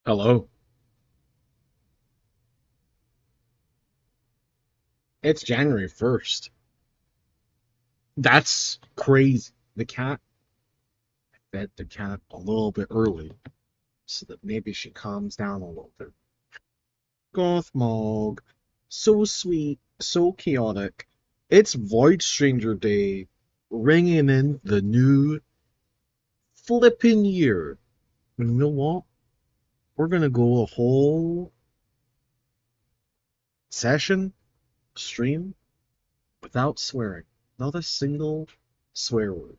Hello. It's January 1st. That's crazy. The cat, I fed the cat a little bit early so that maybe she calms down a little bit. Goth Mog, so sweet, so chaotic. It's Void Stranger Day, ringing in the new flipping year. And you know what? We're gonna go a whole stream, without swearing. Not a single swear word.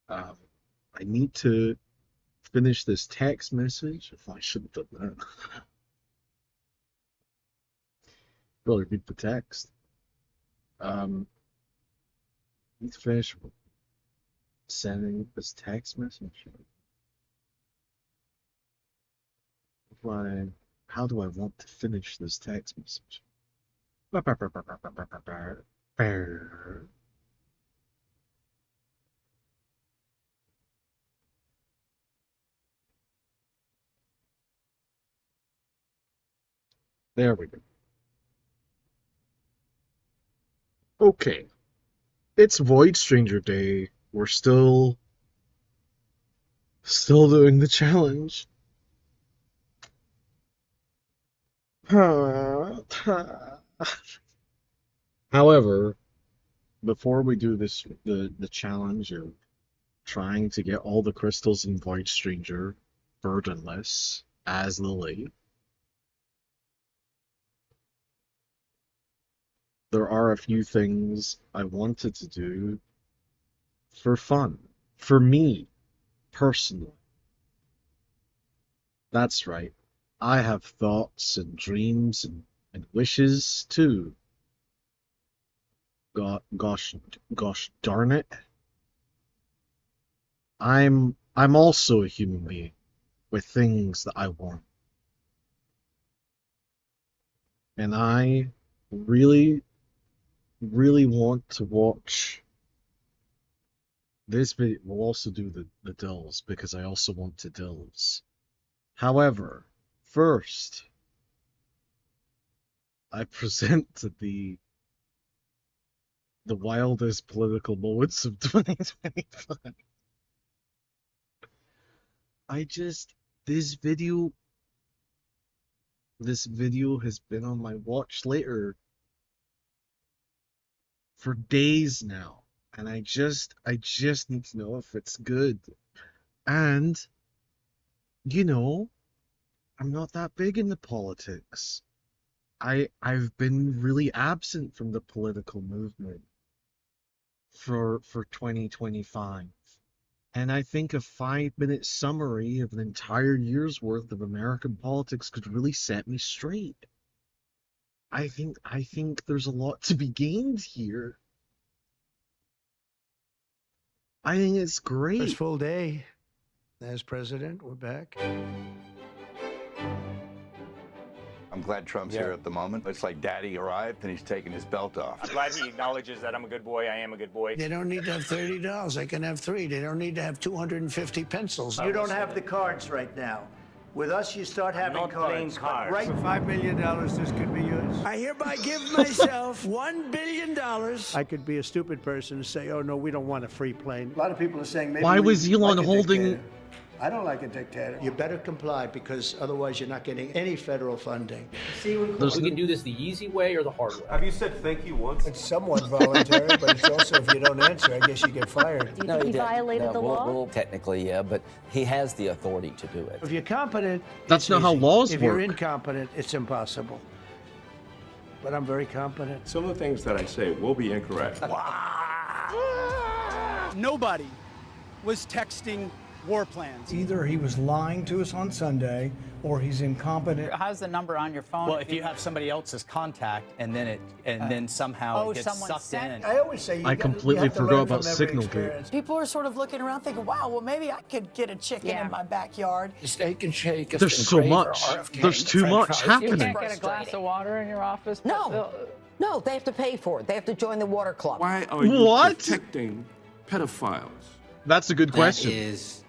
Um, I need to finish this text message. If I should have done that. Really read the text. Need to finish sending this text message. How do I want to finish this text message? There we go. Okay. It's Void Stranger Day. We're still doing the challenge. However, before we do this, the challenge of trying to get all the crystals in Void Stranger burdenless as Lily, there are a few things I wanted to do for fun, for me, personally. That's right. I have thoughts and dreams and wishes too. Gosh darn it. I'm also a human being with things that I want. And I really want to watch this video. We'll also do the dills because I also want to dills. However, first, I present the wildest political moments of 2025. This video has been on my watch later for days now, and I just need to know if it's good. And you know, I'm not that big into politics. I've been really absent from the political movement for 2025. And I think a 5-minute summary of an entire year's worth of American politics could really set me straight. I think there's a lot to be gained here. I think it's great. First full day as president, we're back. I'm glad Trump's here at the moment. It's like Daddy arrived and he's taking his belt off. I'm glad he acknowledges that I'm a good boy. I am a good boy. They don't need to have $30. They can have 3. They don't need to have 250 pencils. You don't have the cards right now. With us, you start having not playing cards. Right? For $5 million, this could be yours. I hereby give myself $1 billion. I could be a stupid person and say, oh, no, we don't want a free plane. A lot of people are saying maybe Why was Elon like holding... dictator. I don't like a dictator. You better comply because otherwise you're not getting any federal funding. See, we can do this the easy way or the hard way. Have you said thank you once? It's somewhat voluntary, but it's also if you don't answer, I guess you get fired. Do you think he violated the law? Well, technically, yeah, but he has the authority to do it. If you're competent, That's not how laws work. If you're incompetent, it's impossible. But I'm very competent. Some of the things that I say will be incorrect. Nobody was texting war plans. Either he was lying to us on Sunday or he's incompetent. How's the number on your phone? Well, if you have somebody else's contact and then then somehow it gets sucked in. I always say I completely forgot about Signalgate. People are sort of looking around thinking, wow, well, maybe I could get a chicken in my backyard. Steak and shake. There's so much. There's too much happening. You can't get a glass of water in your office? No, they have to pay for it. They have to join the water club. Why are you protecting pedophiles? That's a good question. That is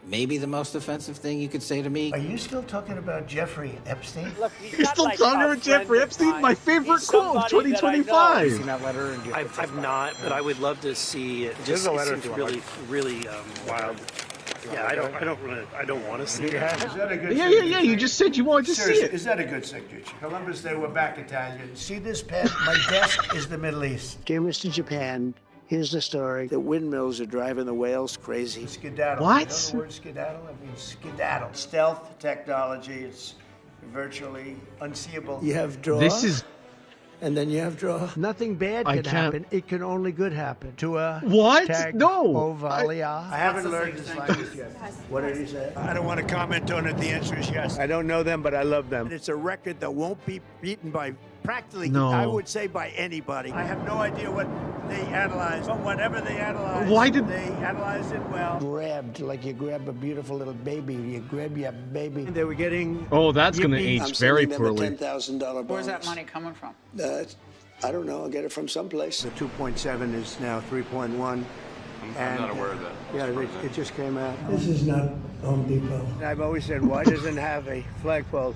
maybe the most offensive thing you could say to me. Are you still talking about Jeffrey Epstein? Look, You're still talking about Jeffrey Epstein? My favorite quote of 2025. Seen that letter? And I've not, but I would love to see it. Just a letter seems really wild. Yeah, I don't want to see it. Is that a good Yeah. You just said you wanted to see it. Is that a good signature? Columbus, they were back Italian. See this pen? My desk is the Middle East. Dear Mr. Japan, here's the story. The windmills are driving the whales crazy. Skedaddle. What? You know the word skedaddle? It means skedaddle. Stealth technology. It's virtually unseeable. You have draw. This is... And then you have draw. Nothing bad I can can't- happen. It can only good happen. To a What? tag No. ovalia. I haven't learned this language yet. What did he say? I don't want to comment on it. The answer is yes. I don't know them, but I love them. It's a record that won't be beaten by practically, No. I would say, by anybody. I have no idea what they analyzed, but whatever they analyzed, Why did- they analyzed it well? Grabbed like you grab a beautiful little baby. You grab your baby. They were getting. Oh, that's going to yippee. age very poorly. $10,000 bonus. Where's that money coming from? I don't know. I'll get it from someplace. The 2.7 is now 3.1. I'm not aware of that. Yeah, it just came out. This is not Home Depot. I've always said, why doesn't it have a flagpole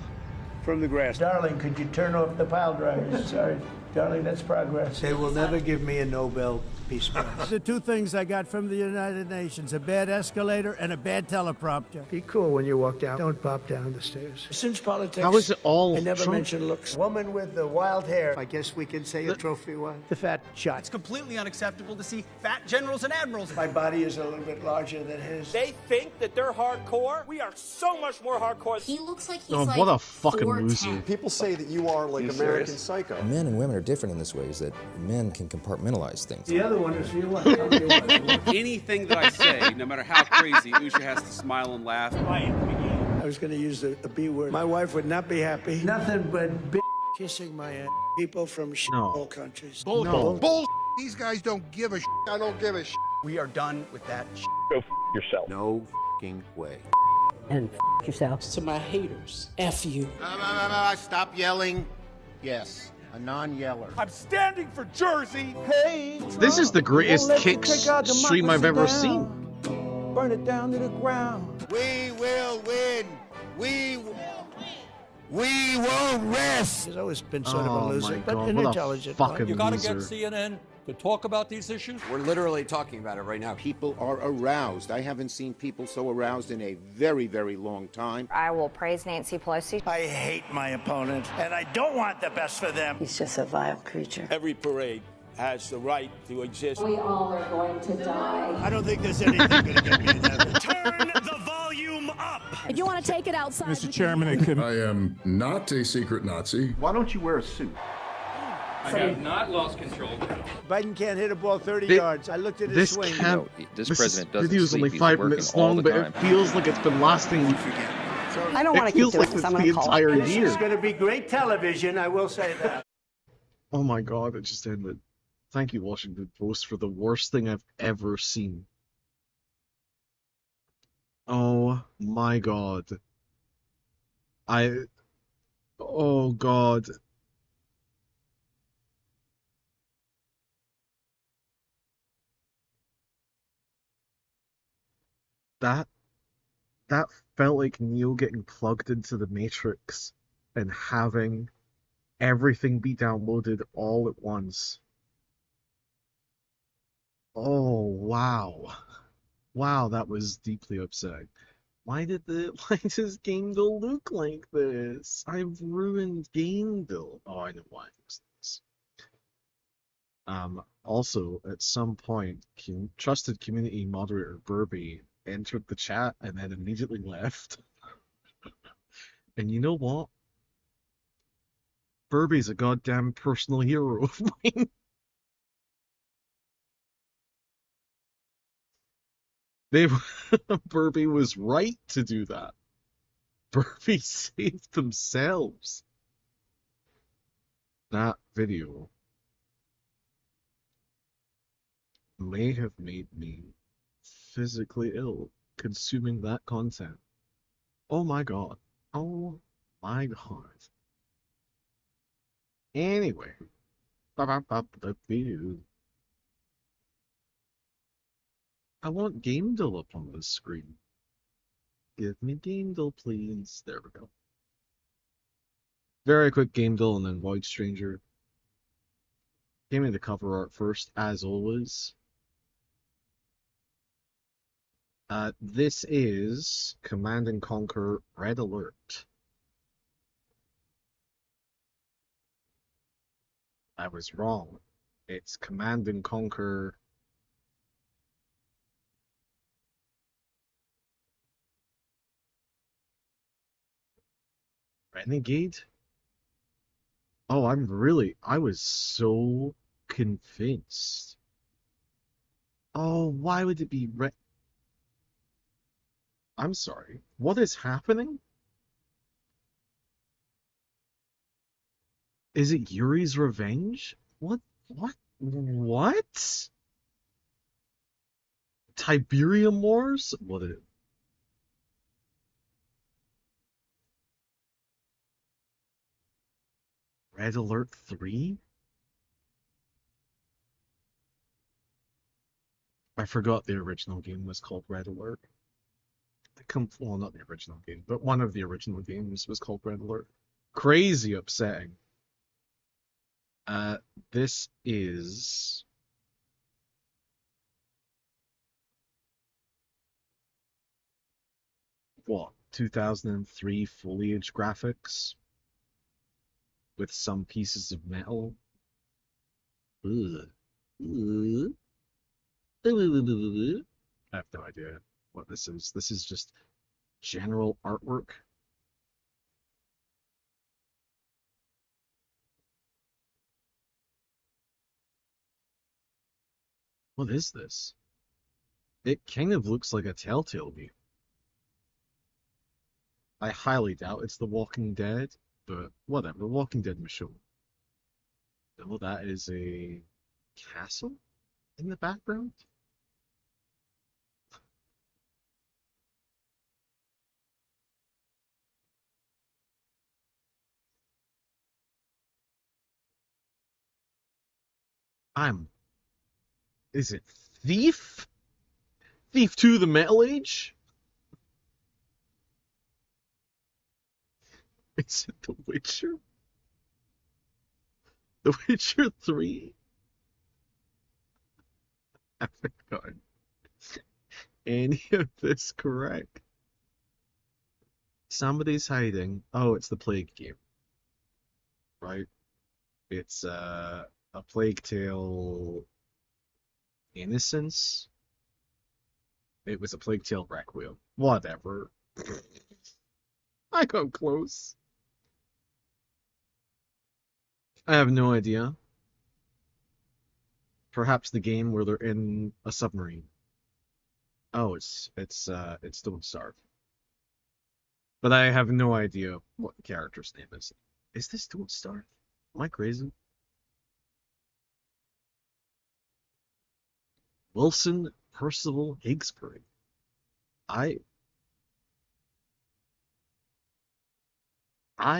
from the grass? Darling, could you turn off the pile dryers? Sorry, darling, that's progress. They will never give me a Nobel Peace Prize. The two things I got from the United Nations, a bad escalator and a bad teleprompter. Be cool when you walk down. Don't pop down the stairs. Since politics, How is it all I never Trump? mentioned looks. Woman with the wild hair. I guess we can say a trophy one. The fat shot. It's completely unacceptable to see fat generals and admirals. My body is a little bit larger than his. They think that they're hardcore. We are so much more hardcore. He looks like he's Oh, like what a fucking 4'10". loser. People say that you are like American Psycho. Men and women are different in this way, is that men can compartmentalize things. The other one is you. Anything that I say, no matter how crazy, Usha has to smile and laugh. I was going to use a B word. My wife would not be happy. Nothing but kissing my ass. People from all countries. No. Bull. These guys don't give a shit. I don't give a shit. We are done with that shit. Go yourself. No f***ing way. And yourself. To my haters, F you. Stop yelling. Yes, a non-yeller. I'm standing for Jersey. Hey, This is the greatest kicks stream I've ever seen. burn it down to the ground. We will win. We won't rest. He's always been sort of a Oh loser, my but God, an what a intelligent fucking one. loser. CNN to talk about these issues. We're literally talking about it right now. People are aroused. I haven't seen people so aroused in a very, very long time. I will praise Nancy Pelosi. I hate my opponent, and I don't want the best for them. He's just a vile creature. Every parade has the right to exist. We all are going to die. I don't think there's anything going to get me in heaven. Turn the volume up. If you want to take it outside, Mr. Chairman, I am not a secret Nazi. Why don't you wear a suit? I have not lost control. Biden can't hit a ball 30 yards. I looked at his This swing. can't. This This president doesn't video is sleep. only He's 5 working minutes all long, the but time. it feels like it's been lasting. I don't want It to keep feels doing like this. it's I'm the going to call entire it. This year. is going to be great television, I will say that. Oh my God, it just ended. Thank you, Washington Post, for the worst thing I've ever seen. Oh my God. Oh God. That felt like Neo getting plugged into the Matrix and having everything be downloaded all at once. Oh, wow. Wow, that was deeply upsetting. Why does Gamedale look like this? I've ruined Gamedale. Oh, I know why it was this. Also, at some point, trusted community moderator Burby entered the chat and then immediately left. And you know what? Burby's a goddamn personal hero of mine. Burby was right to do that. Burby saved themselves. That video may have made me physically ill consuming that content. Oh my God. Oh my God. Anyway. I want Gamedale up on the screen. Give me Gamedel, please. There we go. Very quick Gamedel and then Void Stranger. Give me the cover art first, as always. This is Command and Conquer Red Alert. I was wrong. It's Command and Conquer Renegade? Oh, I was so convinced. Oh, why would it be I'm sorry. What is happening? Is it Yuri's Revenge? What? What? Tiberium Wars? What is it? Red Alert 3? I forgot the original game was called Red Alert. Well, not the original game, but one of the original games was called Red Alert. Crazy upsetting. This is... what, 2003 foliage graphics? With some pieces of metal? Ugh. Ugh. I have no idea what this is. This is just general artwork. What is this? It kind of looks like a Telltale game. I highly doubt it's The Walking Dead, but whatever. The Walking Dead Michonne. Oh, that is a castle in the background? Is it Thief? Thief 2 The Metal Age? Is it The Witcher? The Witcher 3? I haven't gotten any of this correct. Somebody's hiding. Oh, it's the Plague game. Right? It's a Plague Tale Innocence. It was a Plague Tale Requiem. Whatever. I got close. I have no idea. Perhaps the game where they're in a submarine. Oh, it's Don't Starve. But I have no idea what the character's name is. Is this Don't Starve? Am I crazy? Wilson Percival Higgsbury. I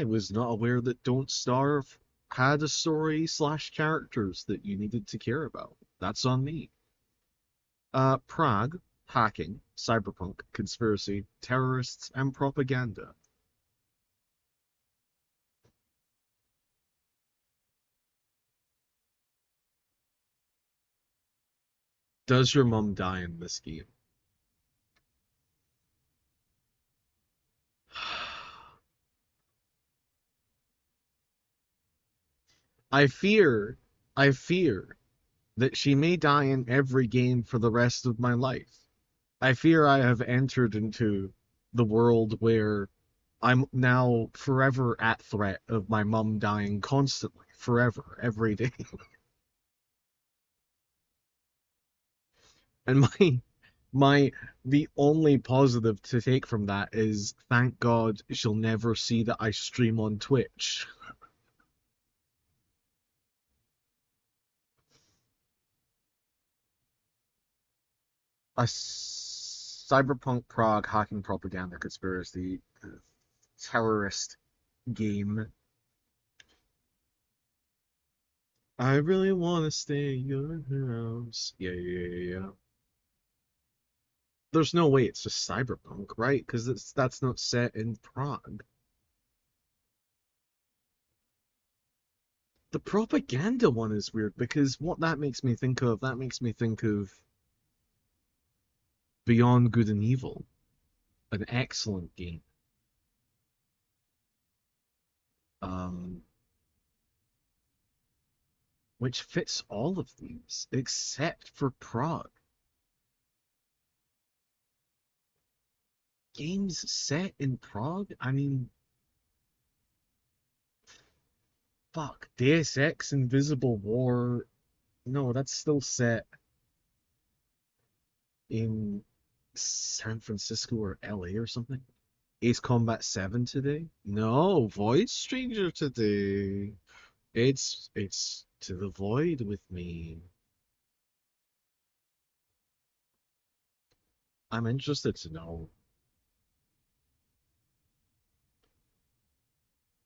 was not aware that Don't Starve had a story / characters that you needed to care about. That's on me. Prague, hacking, cyberpunk, conspiracy, terrorists, and propaganda. Does your mom die in this game? I fear that she may die in every game for the rest of my life. I fear I have entered into the world where I'm now forever at threat of my mum dying constantly, forever, every day. And the only positive to take from that is, thank God she'll never see that I stream on Twitch. A cyberpunk Prague hacking propaganda conspiracy terrorist game. I really want to stay in your house. Yeah. There's no way it's just cyberpunk, right? Because that's not set in Prague. The propaganda one is weird because what that makes me think of, Beyond Good and Evil, an excellent game. Which fits all of these, except for Prague. Games set in Prague? I mean, fuck. Deus Ex Invisible War. No, that's still set in San Francisco or LA or something. Ace Combat 7 today? No, Void Stranger today. It's to the void with me. I'm interested to know.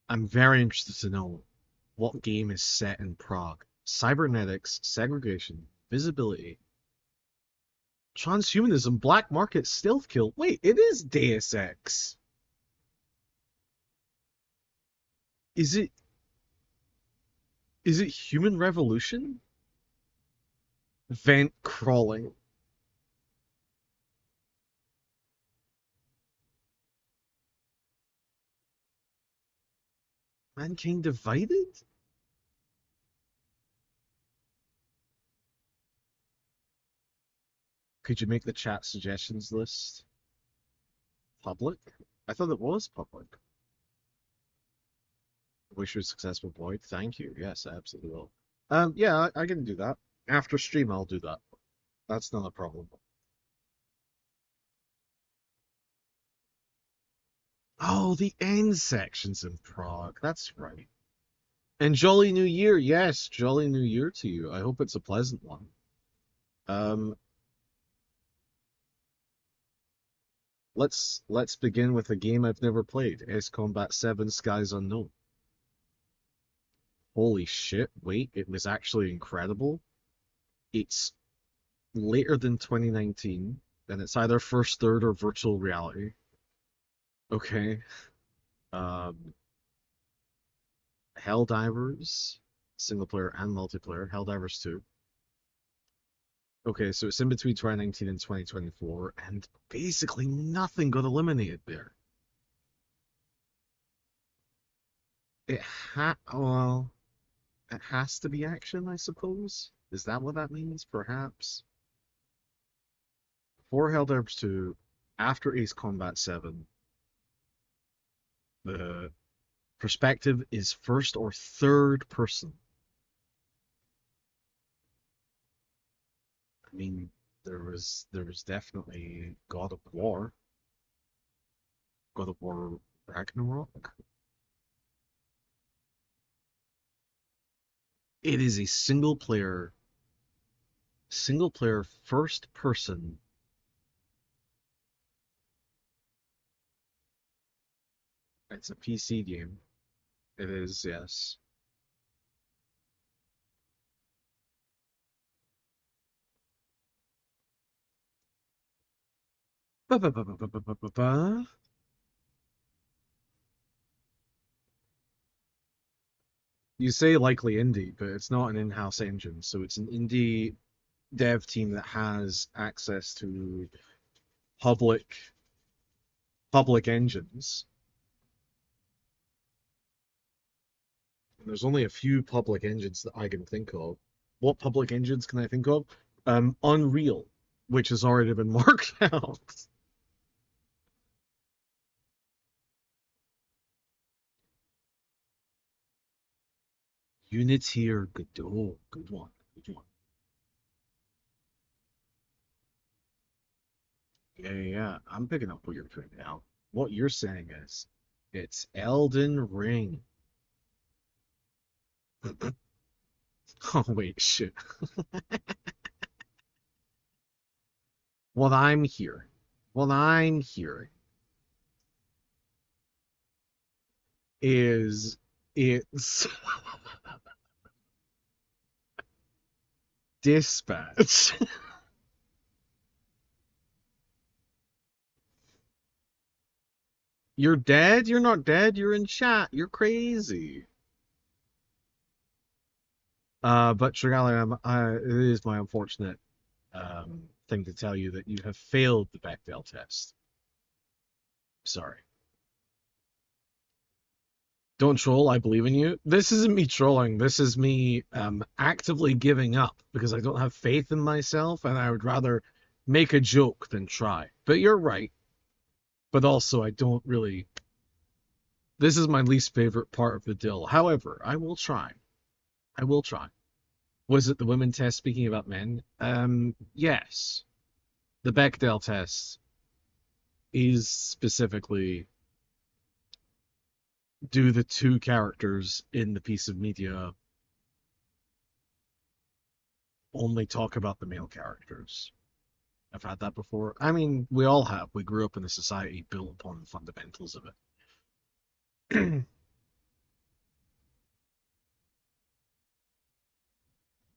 I'm very interested to know what game is set in Prague. Cybernetics, segregation, visibility, transhumanism, black market, stealth kill. Wait, it is Deus Ex. Is it Human Revolution? Vent crawling. Mankind Divided? Could you make the chat suggestions list public? I thought it was public. Wish you a successful void. Thank you. Yes, I absolutely will. Yeah, I can do that. After stream, I'll do that. That's not a problem. Oh, the end section's in Prague. That's right. And Jolly New Year. Yes, Jolly New Year to you. I hope it's a pleasant one. Let's begin with a game I've never played. Ace Combat 7 Skies Unknown. Holy shit, wait, it was actually incredible. It's later than 2019, and it's either first, third, or virtual reality. Okay. Helldivers, single player and multiplayer, Helldivers 2. Okay, so it's in between 2019 and 2024, and basically nothing got eliminated there. Well, it has to be action, I suppose. Is that what that means? Perhaps. For Helldivers 2, after Ace Combat 7, the perspective is first or third person. I mean, there was definitely God of War Ragnarok. It is a single player first person. It's a PC game. It is, yes. You say likely indie, but it's not an in-house engine, so it's an indie dev team that has access to public engines. And there's only a few public engines that I can think of. What public engines can I think of? Unreal, which has already been marked out. Unity or Godot, good one. Yeah, I'm picking up what you're putting down. What you're saying is, it's Elden Ring. Oh, wait, shit. What I'm hearing is it's Dispatch. You're dead? You're not dead. You're in chat. You're crazy. But Trigali, it is my unfortunate thing to tell you that you have failed the Bechdel test. Sorry. Don't troll, I believe in you. This isn't me trolling. This is me actively giving up because I don't have faith in myself and I would rather make a joke than try. But you're right. But also, I don't really... This is my least favorite part of the deal. However, I will try. I will try. Was it the women test speaking about men? Yes. The Bechdel test is specifically... do the two characters in the piece of media only talk about the male characters? I've had that before. I mean, we all have. We grew up in a society built upon the fundamentals of it.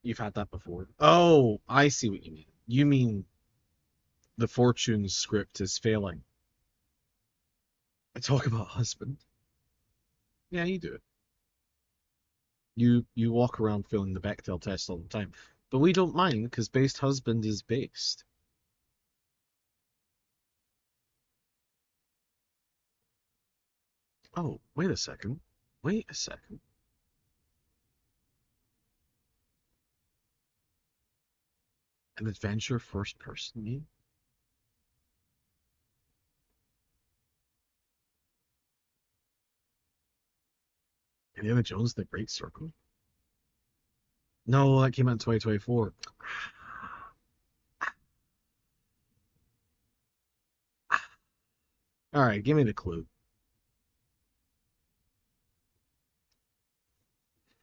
You've had that before. Oh, I see what you mean. You mean the Fortune script is failing. I talk about husband. Yeah, you do it. You walk around failing the Bechdel test all the time. But we don't mind, because based husband is based. Oh, wait a second. Wait a second. An adventure first-person game? Indiana Jones The Great Circle? No, that came out in 2024. Alright, give me the clue.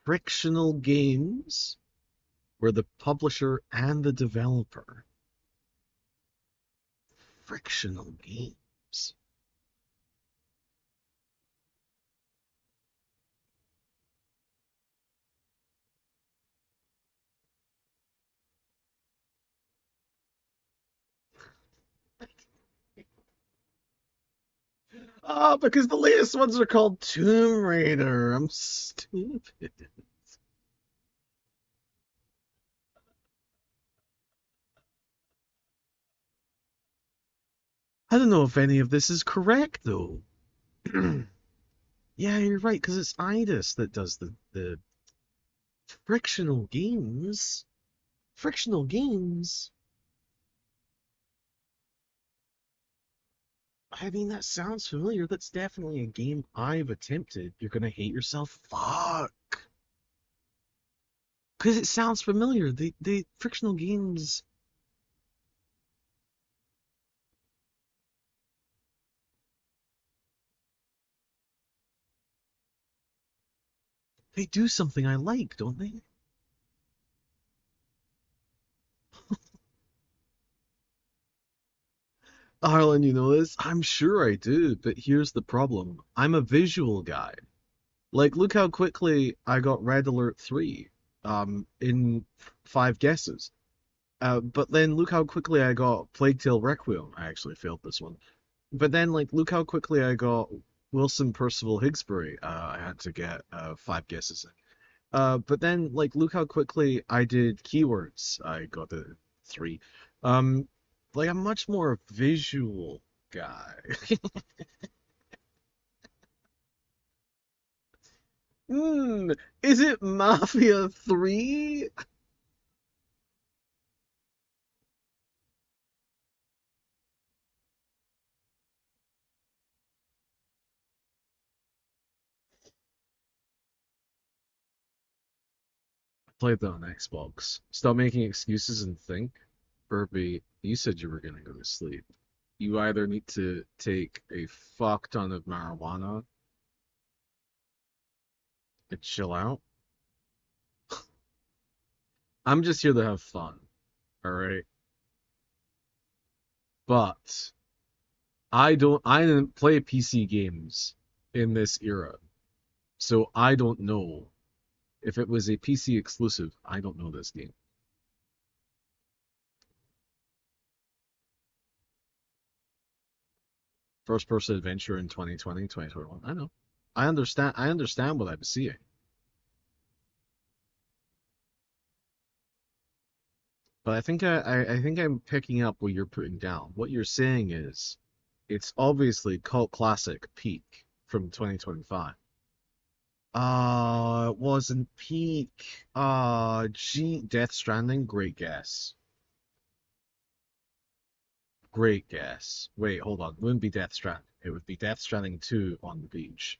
Frictional Games were the publisher and the developer. Frictional Games. Oh, because the latest ones are called Tomb Raider. I'm stupid. I don't know if any of this is correct, though. Yeah, you're right, because it's Idis that does the frictional games. Frictional games? I mean, that sounds familiar. That's definitely a game I've attempted. You're gonna hate yourself? Fuck! Because it sounds familiar. The frictional games... They do something I like, don't they? Harlan, you know this? I'm sure I do, but here's the problem. I'm a visual guy. Like, look how quickly I got Red Alert 3 in 5 guesses. But then look how quickly I got Plague Tale Requiem. I actually failed this one. But then, like, look how quickly I got Wilson Percival Higsbury. I had to get 5 guesses in. But then, like, look how quickly I did Keywords. I got the 3. Like, I'm much more a visual guy. Is it Mafia 3? I played that on Xbox. Stop making excuses and think. Burby, you said you were gonna go to sleep. You either need to take a fuck ton of marijuana and chill out. I'm just here to have fun, alright? But I didn't play PC games in this era. So I don't know if it was a PC exclusive. I don't know this game. First person adventure in 2020, 2021. I know. I understand what I'm seeing. But I think I'm picking up what you're putting down. What you're saying is it's obviously cult classic peak from 2025. It wasn't peak. Gee, Death Stranding, great guess. Great guess. Wait, hold on. It wouldn't be Death Stranding. It would be Death Stranding 2 on the beach.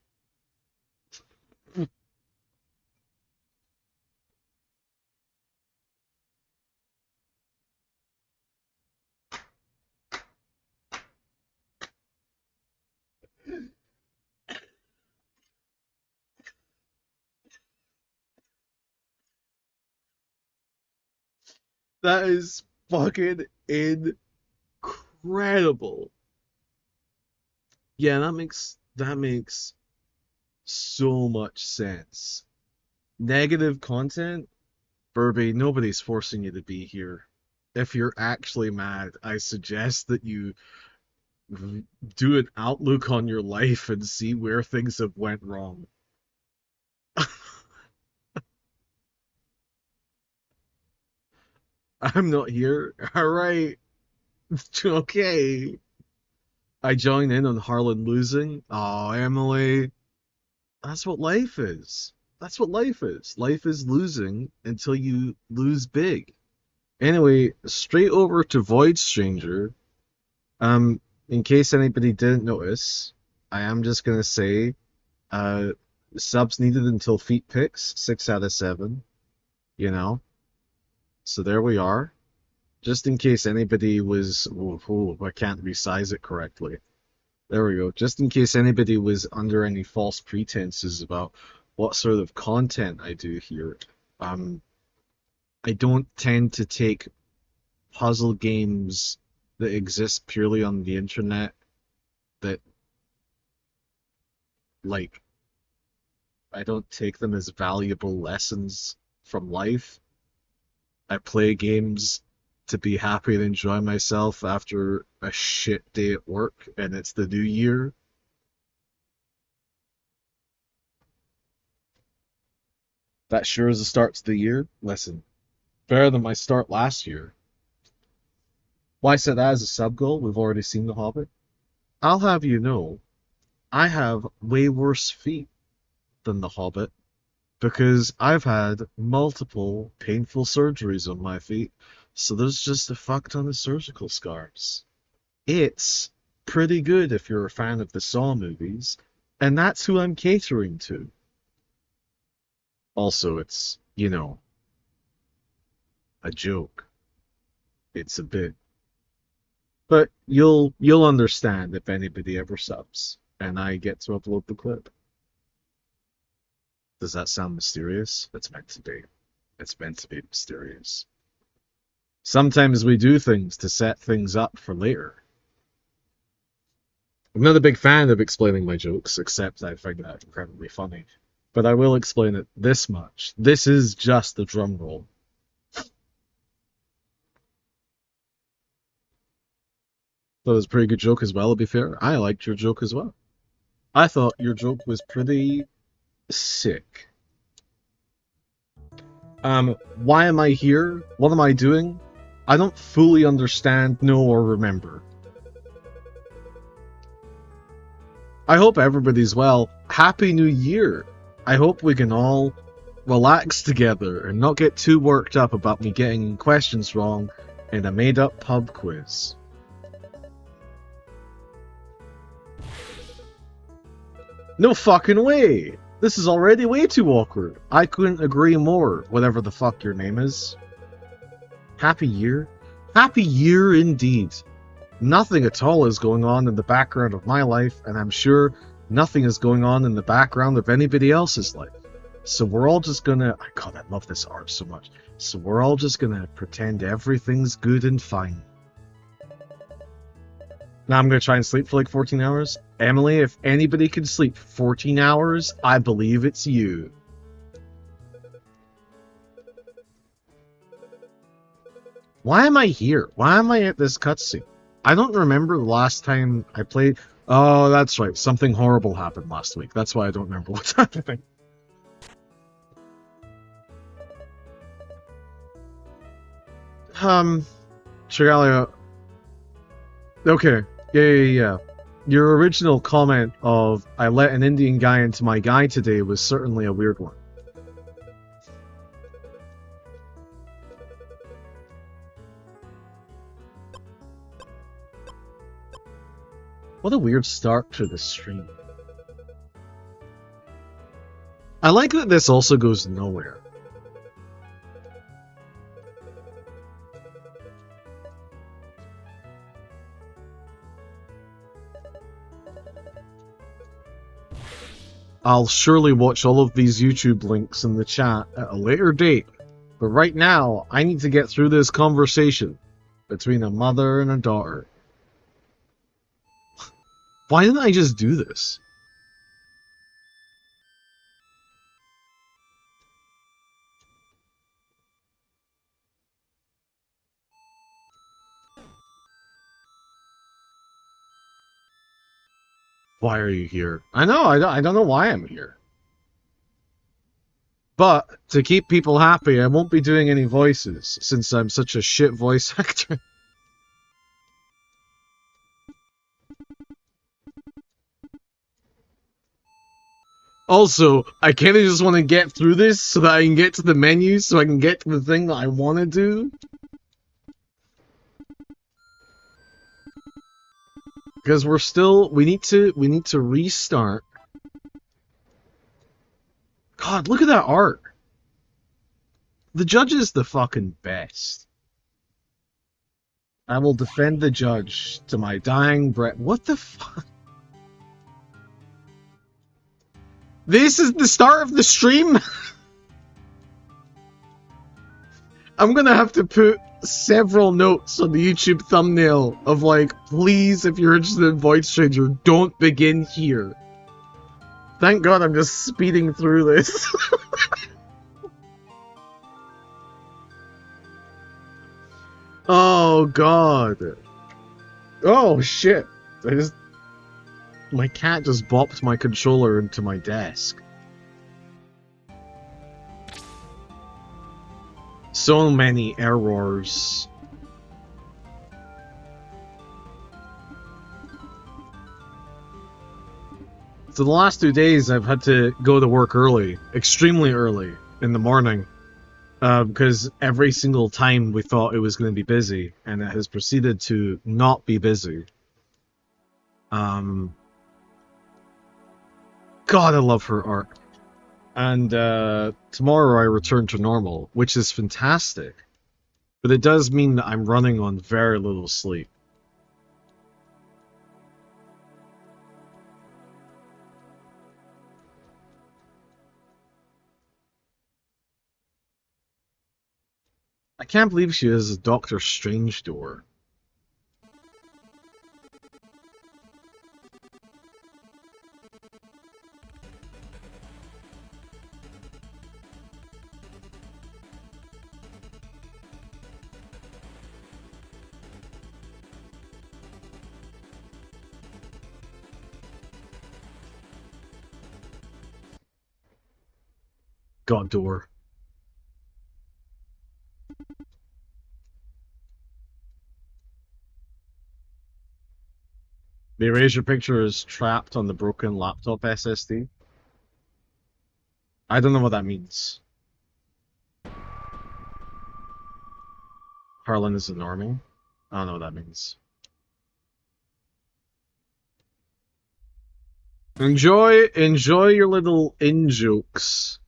That is fucking incredible. Yeah, that makes so much sense. Negative content, Burby, nobody's forcing you to be here. If you're actually mad, I suggest that you do an outlook on your life and see where things have went wrong. I'm not here. Alright. Okay. I join in on Harlan losing. Oh, Emily. That's what life is. That's what life is. Life is losing until you lose big. Anyway, straight over to Void Stranger. In case anybody didn't notice, I am just gonna say, subs needed until feet picks, 6 out of 7. You know? So there we are. Just in case anybody was... I can't resize it correctly. There we go. Just in case anybody was under any false pretenses about what sort of content I do here. I don't tend to take puzzle games that exist purely on the internet that, like, I don't take them as valuable lessons from life. I play games to be happy and enjoy myself after a shit day at work and it's the new year. That sure is the start to the year. Listen, better than my start last year. Why set that as a sub goal? We've already seen The Hobbit. I'll have you know, I have way worse feet than The Hobbit because I've had multiple painful surgeries on my feet. So there's just a fuck ton of surgical scars. It's pretty good if you're a fan of the Saw movies, and that's who I'm catering to. Also, it's, you know, a joke. It's a bit. But you'll understand if anybody ever subs, and I get to upload the clip. Does that sound mysterious? It's meant to be. It's meant to be mysterious. Sometimes we do things to set things up for later. I'm not a big fan of explaining my jokes, except I find that incredibly funny. But I will explain it this much. This is just the drum roll. That was a pretty good joke as well, to be fair. I liked your joke as well. I thought your joke was pretty sick. Why am I here? What am I doing? I don't fully understand, know, or remember. I hope everybody's well. Happy New Year! I hope we can all relax together and not get too worked up about me getting questions wrong in a made-up pub quiz. No fucking way! This is already way too awkward. I couldn't agree more, whatever the fuck your name is. Happy year? Happy year indeed. Nothing at all is going on in the background of my life, and I'm sure nothing is going on in the background of anybody else's life. So we're all just gonna... God, I love this art so much. So we're all just gonna pretend everything's good and fine. Now I'm gonna try and sleep for like 14 hours. Emily, if anybody can sleep for 14 hours, I believe it's you. Why am I here? Why am I at this cutscene? I don't remember the last time I played. Oh, that's right. Something horrible happened last week. That's why I don't remember what's happening. Chigalia. Okay. Yeah. Your original comment of, I let an Indian guy into my guy today was certainly a weird one. What a weird start to the stream. I like that this also goes nowhere. I'll surely watch all of these YouTube links in the chat at a later date, but right now, I need to get through this conversation between a mother and a daughter. Why didn't I just do this? Why are you here? I know, I don't know why I'm here. But, to keep people happy, I won't be doing any voices, since I'm such a shit voice actor. Also, I kinda just want to get through this so that I can get to the menu, so I can get to the thing that I want to do. Because we need to restart. God, look at that art. The judge is the fucking best. I will defend the judge to my dying breath. What the fuck? This is the start of the stream? I'm gonna have to put several notes on the YouTube thumbnail of like, please, if you're interested in Void Stranger, don't begin here. Thank God I'm just speeding through this. Oh God. Oh shit. My cat just bopped my controller into my desk. So many errors. So the last 2 days I've had to go to work early, extremely early in the morning, because every single time we thought it was going to be busy, and it has proceeded to not be busy. God, I love her art. And tomorrow I return to normal, which is fantastic. But it does mean that I'm running on very little sleep. I can't believe she has a Doctor Strange door. God door. The erasure picture is trapped on the broken laptop SSD. I don't know what that means. Harlan is a normie? I don't know what that means. Enjoy your little in-jokes.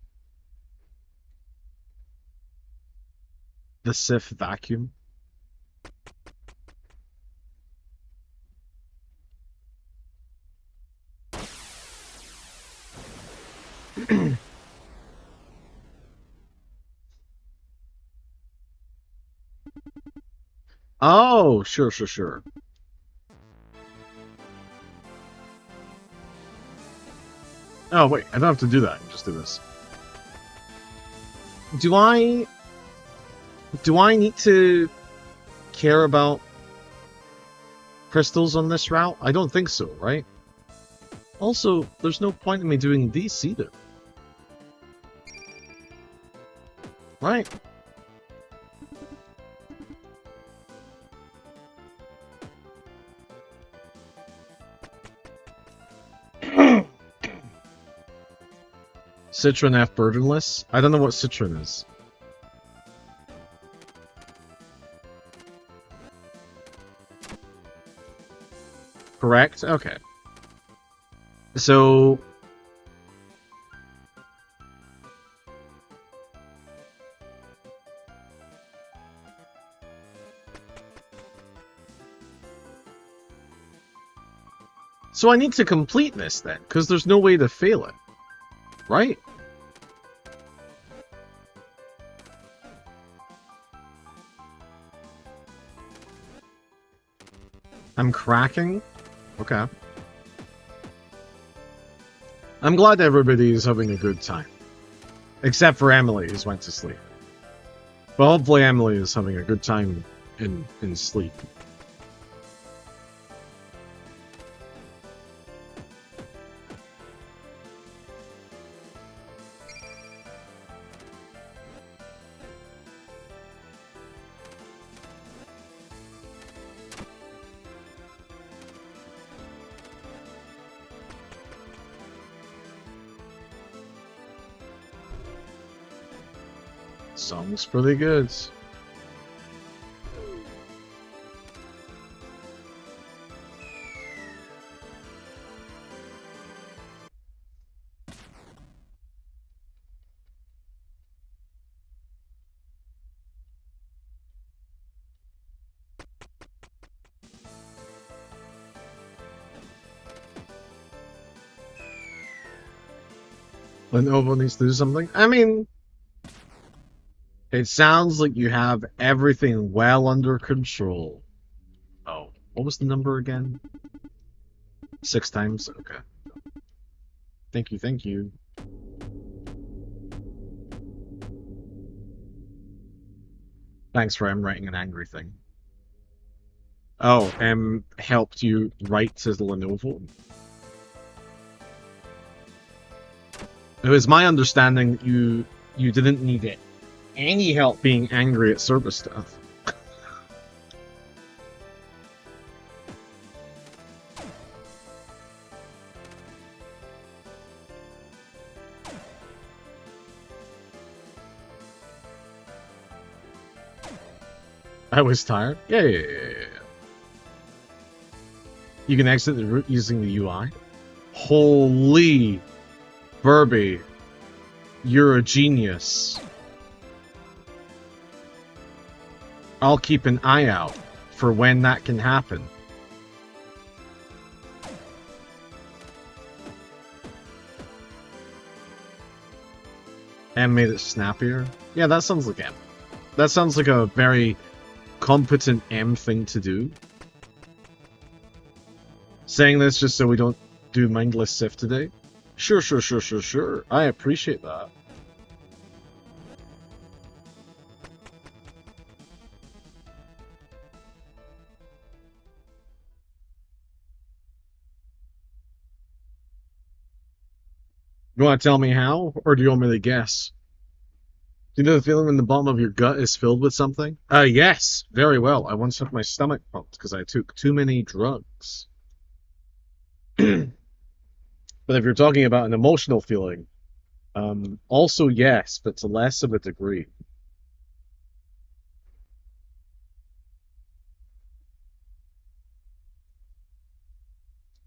The Sith vacuum. Oh, sure. Oh, wait, I don't have to do that. Just do this. Do I need to care about crystals on this route? I don't think so, right? Also, there's no point in me doing these either. Right? Citron F burdenless? I don't know what citron is. Correct? Okay. So... So I need to complete this then, because there's no way to fail it. Right? I'm cracking? Okay. I'm glad everybody's having a good time. Except for Emily, who's went to sleep. But hopefully Emily is having a good time in sleep. Song's pretty good. Lenovo needs to do something. I mean, it sounds like you have everything well under control. Oh, what was the number again? 6 times? Okay. Thank you, thank you. Thanks for writing an angry thing. Oh, helped you write to the Lenovo? It was my understanding you didn't need it. Any help being angry at service stuff. I was tired? Yeah. You can exit the route using the UI? Holy Burby, you're a genius. I'll keep an eye out for when that can happen. And made it snappier? Yeah, that sounds like M. That sounds like a very competent M thing to do. Saying this just so we don't do mindless sift today? Sure. I appreciate that. You want to tell me how, or do you want me to guess? Do you know the feeling when the bottom of your gut is filled with something? Yes, very well. I once had my stomach pumped because I took too many drugs. But if you're talking about an emotional feeling, also yes, but to less of a degree.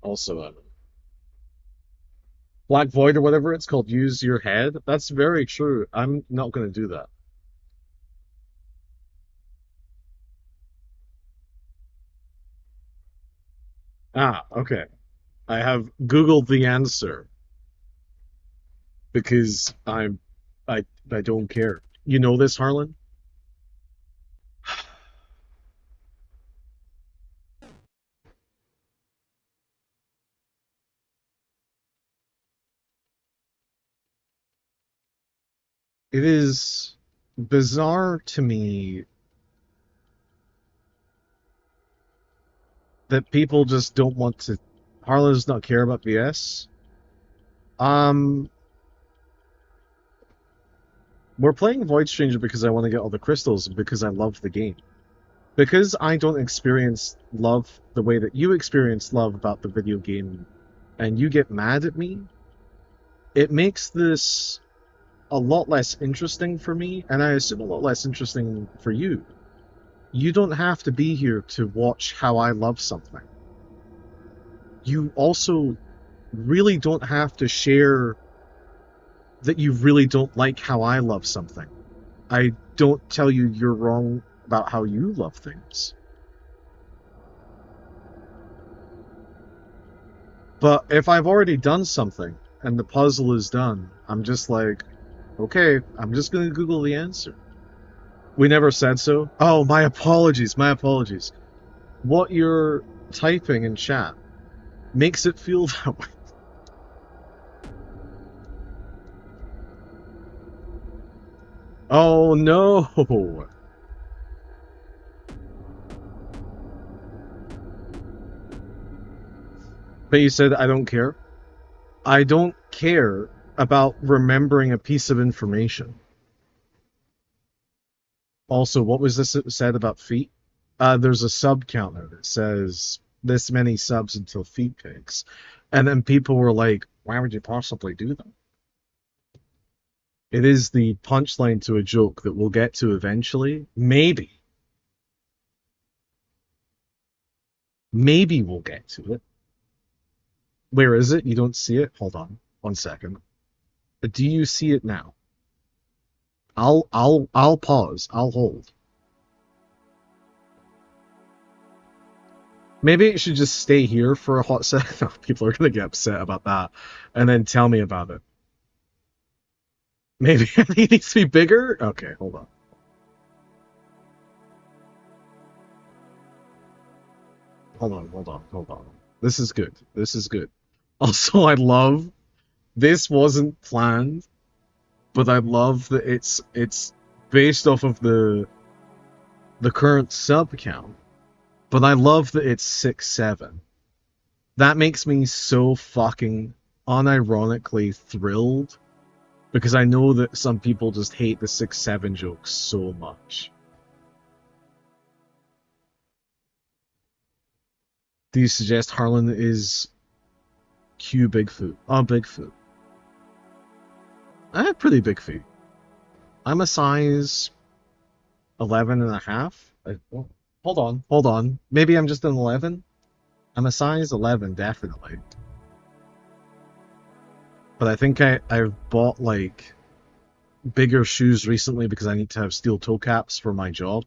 Also, Black Void or whatever it's called, use your head. That's very true. I'm not going to do that. Ah, okay. I have Googled the answer because I don't care. You know this, Harlan? It is bizarre to me that people just don't want to... Harlan does not care about VS. We're playing Void Stranger because I want to get all the crystals and because I love the game. Because I don't experience love the way that you experience love about the video game, and you get mad at me, it makes this a lot less interesting for me, and I assume a lot less interesting for you. You don't have to be here to watch how I love something. You also really don't have to share that you really don't like how I love something. I don't tell you you're wrong about how you love things. But if I've already done something and the puzzle is done, I'm just like, okay, I'm just going to Google the answer. We never said so. Oh, my apologies, my apologies. What you're typing in chat makes it feel that way. Oh no! But you said I don't care? I don't care about remembering a piece of information. Also, what was this said about feet? There's a sub counter that says this many subs until feet pigs. And then people were like, why would you possibly do that? It is the punchline to a joke that we'll get to eventually. Maybe. Maybe we'll get to it. Where is it? You don't see it? Hold on. 1 second. Do you see it now? I'll pause. I'll hold. Maybe it should just stay here for a hot second. People are gonna get upset about that. And then tell me about it. Maybe it needs to be bigger? Okay, hold on. Hold on. This is good. This is good. Also, I love... This wasn't planned, but I love that it's based off of the current sub count. But I love that it's 6-7. That makes me so fucking unironically thrilled. Because I know that some people just hate the 6-7 jokes so much. Do you suggest Harlan is Q Bigfoot? Oh, Bigfoot. I have pretty big feet. I'm a size 11.5. Hold on. Maybe I'm just an 11? I'm a size 11, definitely. But I think I've bought, like, bigger shoes recently because I need to have steel toe caps for my job.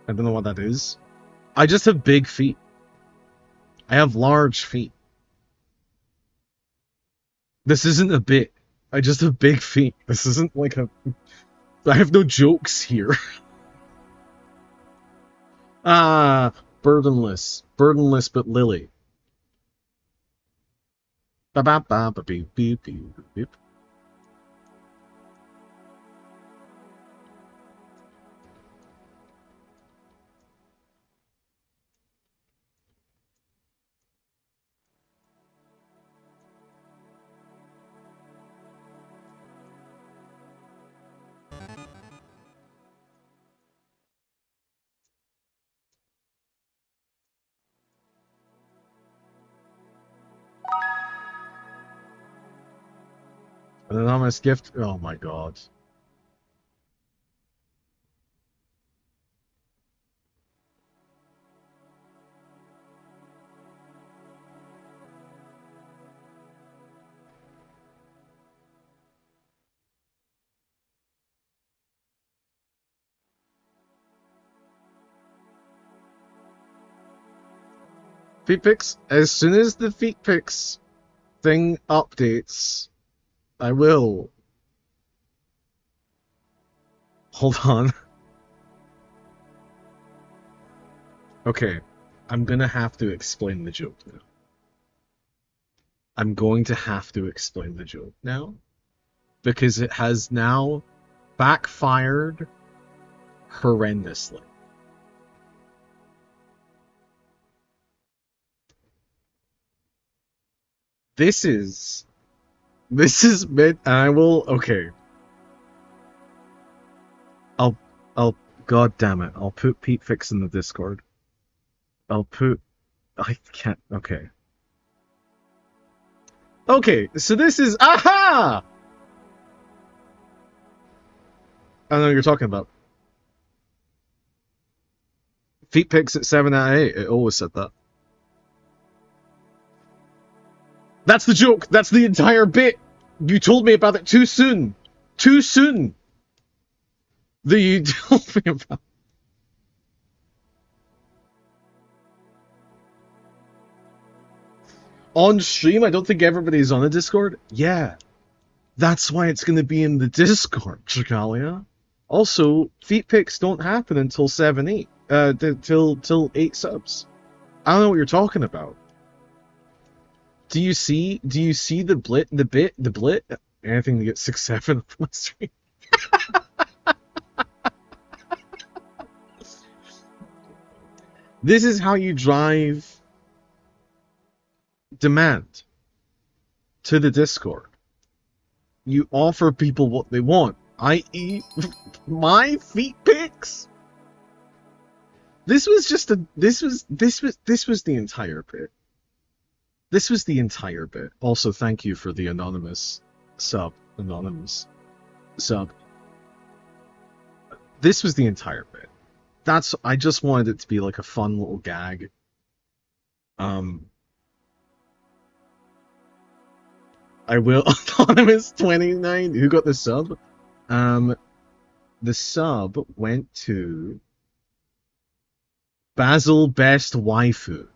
I don't know what that is. I just have big feet. I have large feet. This isn't a bit. I just have big feet. This isn't like a... I have no jokes here. Burdenless. Burdenless but Lily. Ba-ba-ba-ba-beep-beep-beep-beep. An anonymous gift? Oh my god. Feet pics? As soon as the feet pics thing updates, I will. Hold on. Okay, I'm gonna have to explain the joke now. I'm going to have to explain the joke now. Because it has now backfired horrendously. This is meant. I will. Okay. I'll. God damn it! I'll put Pete Fix in the Discord. I can't. Okay. Okay. So this is aha. I don't know what you're talking about. Feet Picks at 7 out of 8. It always said that. That's the joke. That's the entire bit. You told me about it too soon. Too soon. That you told me about. On stream, I don't think everybody's on the Discord. Yeah. That's why it's going to be in the Discord, Trigalia. Also, Feet Picks don't happen until 7-8. Till 8 subs. I don't know what you're talking about. Do you see the blit? Anything to get 6-7 on my stream. This is how you drive demand to the Discord. You offer people what they want, i.e. my feet pics. This was the entire bit. This was the entire bit. Also, thank you for the anonymous sub. This was the entire bit. I just wanted it to be like a fun little gag. I will. Anonymous 29. Who got the sub? The sub went to Basil Best Waifu.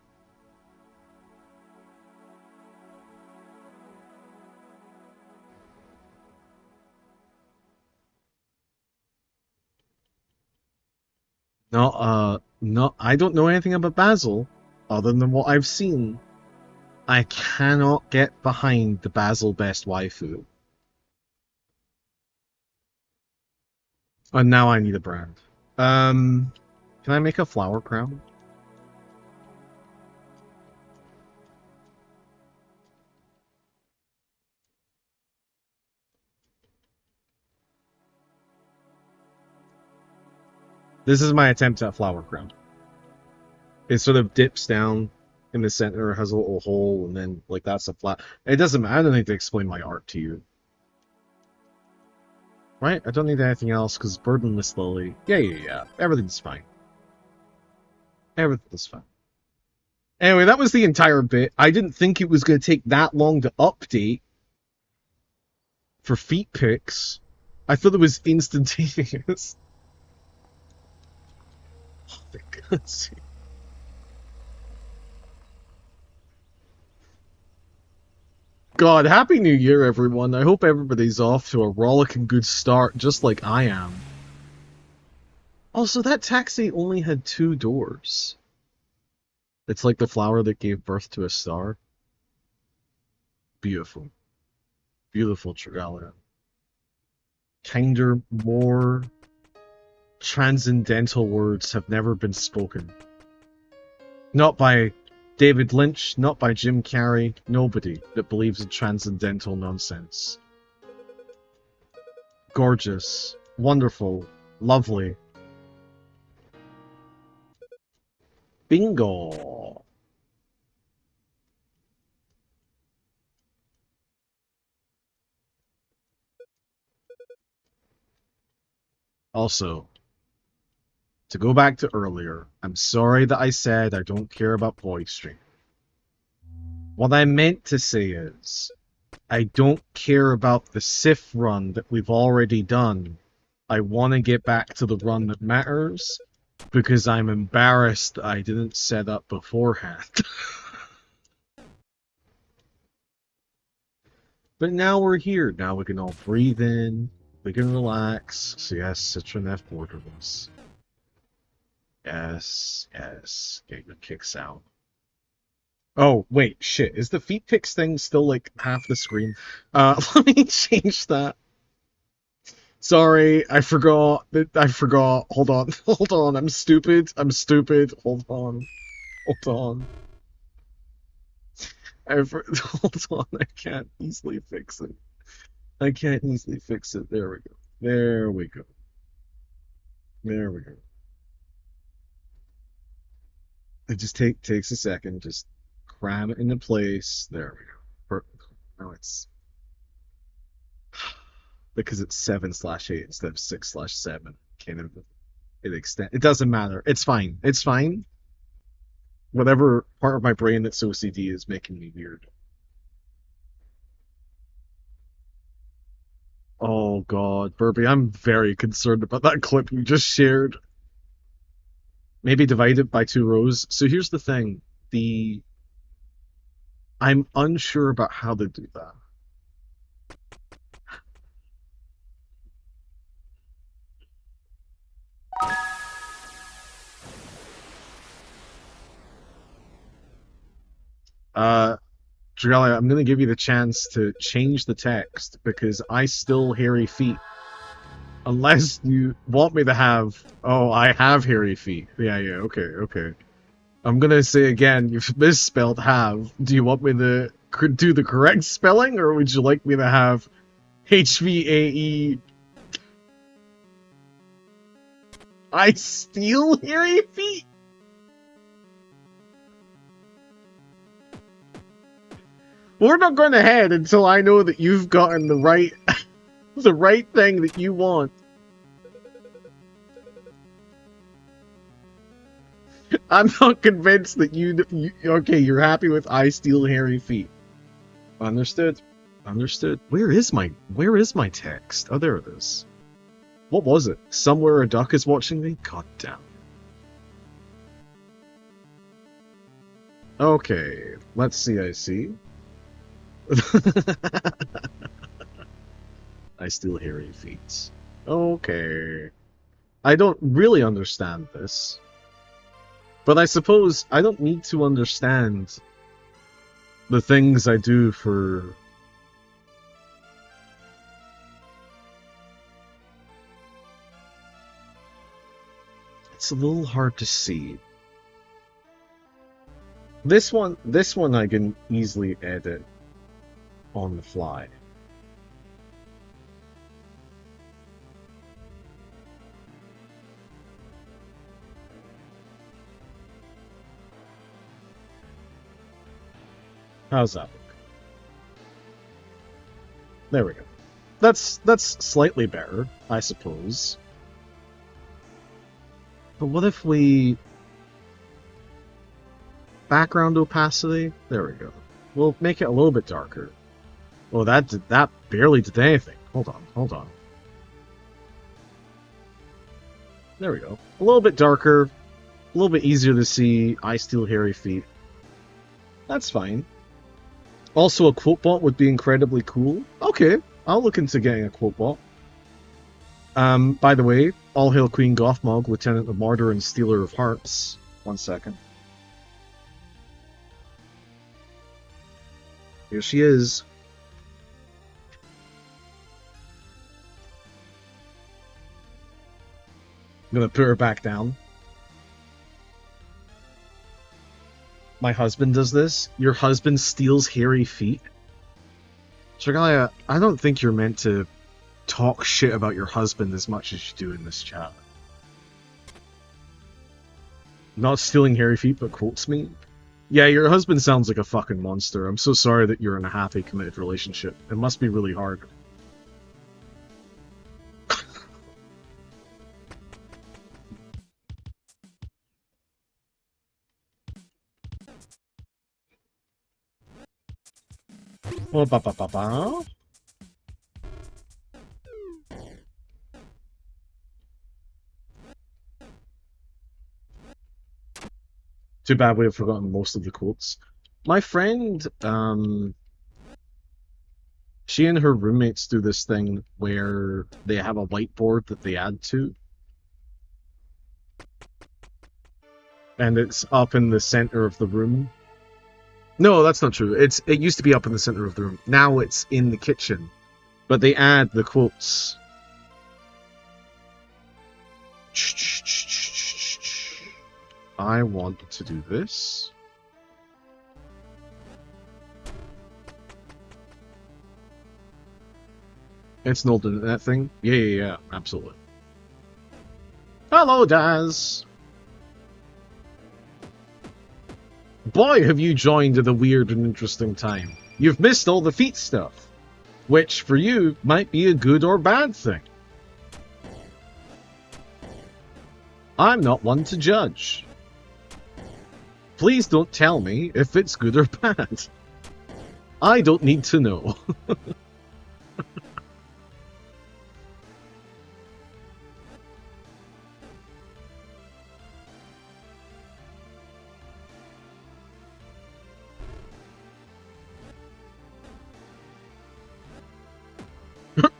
No, I don't know anything about Basil, other than what I've seen. I cannot get behind the Basil Best Waifu. And now I need a brand. Can I make a flower crown? This is my attempt at flower crown. It sort of dips down in the center, has a little hole, and then, like, that's a flat. It doesn't matter. I don't need to explain my art to you. Right? I don't need anything else, because burdenless lily. Yeah. Everything's fine. Everything's fine. Anyway, that was the entire bit. I didn't think it was going to take that long to update for feet pics. I thought it was instantaneous. Oh, for God's sake. God, Happy New Year, everyone. I hope everybody's off to a rollicking good start, just like I am. Also, that taxi only had 2 doors. It's like the flower that gave birth to a star. Beautiful. Beautiful, Trigalia. Kinder, more transcendental words have never been spoken. Not by David Lynch, not by Jim Carrey, nobody that believes in transcendental nonsense. Gorgeous, wonderful, lovely. Bingo! Also, to go back to earlier, I'm sorry that I said I don't care about voice stream. What I meant to say is, I don't care about the Sif run that we've already done. I want to get back to the run that matters, because I'm embarrassed that I didn't set up beforehand. But now we're here. Now we can all breathe in, we can relax. So yes, Citron F borderless. Yes. Get your kicks out. Oh, wait, shit. Is the feet pics thing still, like, half the screen? Let me change that. Sorry, I forgot. I forgot. Hold on. Hold on. I'm stupid. I'm stupid. Hold on. Hold on. Hold on. I can't easily fix it. I can't easily fix it. There we go. There we go. There we go. It just takes a second. Just cram it into place. There we go. Perfect. Now it's because it's 7/8 instead of 6/7. Can't it extend? It doesn't matter. It's fine. It's fine. Whatever part of my brain that's OCD is making me weird. Oh god, Burby, I'm very concerned about that clip you just shared. Maybe divide it by 2 rows. So here's the thing. I'm unsure about how to do that. Dragalia, I'm gonna give you the chance to change the text because I still hairy feet. Unless you want me to have... Oh, I have hairy feet. Yeah, okay, okay. I'm gonna say again, you've misspelled have. Do you want me to do the correct spelling, or would you like me to have HVAE? I steal hairy feet? We're not going ahead until I know that you've gotten the right the right thing that you want. I'm not convinced that you okay, you're happy with I steal hairy feet. Understood. Understood. Where is my text? Oh, there it is. What was it? Somewhere a duck is watching me? God damn. Okay, let's see, I see. I steal hairy feet. Okay. I don't really understand this. But I suppose I don't need to understand the things I do for... It's a little hard to see. This one I can easily edit on the fly. How's that look? There we go. That's slightly better, I suppose. But what if we... Background opacity? There we go. We'll make it a little bit darker. Oh, that barely did anything. Hold on. There we go. A little bit darker, a little bit easier to see. I steal hairy feet. That's fine. Also, a quote bot would be incredibly cool. Okay, I'll look into getting a quote bot. By the way, all hail Queen Gothmog, Lieutenant of Mordor and Stealer of Hearts. 1 second. Here she is. I'm gonna put her back down. My husband does this? Your husband steals hairy feet? Dragalia, I don't think you're meant to talk shit about your husband as much as you do in this chat. Not stealing hairy feet, but quotes me? Yeah, your husband sounds like a fucking monster. I'm so sorry that you're in a happy, committed relationship. It must be really hard. Oh, ba-ba-ba-ba. Too bad we have forgotten most of the quotes. My friend, she and her roommates do this thing where they have a whiteboard that they add to. And it's up in the center of the room. No, that's not true. It used to be up in the center of the room. Now it's in the kitchen. But they add the quotes I want to do this. It's an old internet thing? Yeah, absolutely. Hello, Daz! Boy, have you joined at a weird and interesting time. You've missed all the feet stuff, which for you might be a good or bad thing. I'm not one to judge. Please don't tell me if it's good or bad. I don't need to know.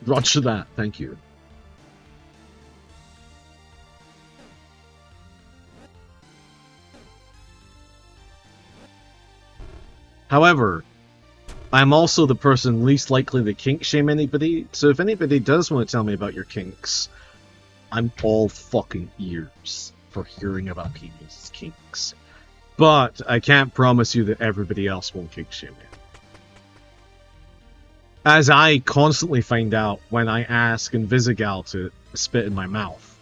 Roger that, thank you. However, I'm also the person least likely to kink shame anybody, so if anybody does want to tell me about your kinks, I'm all fucking ears for hearing about people's kinks. But I can't promise you that everybody else won't kink shame you. As I constantly find out when I ask Invisigal to spit in my mouth.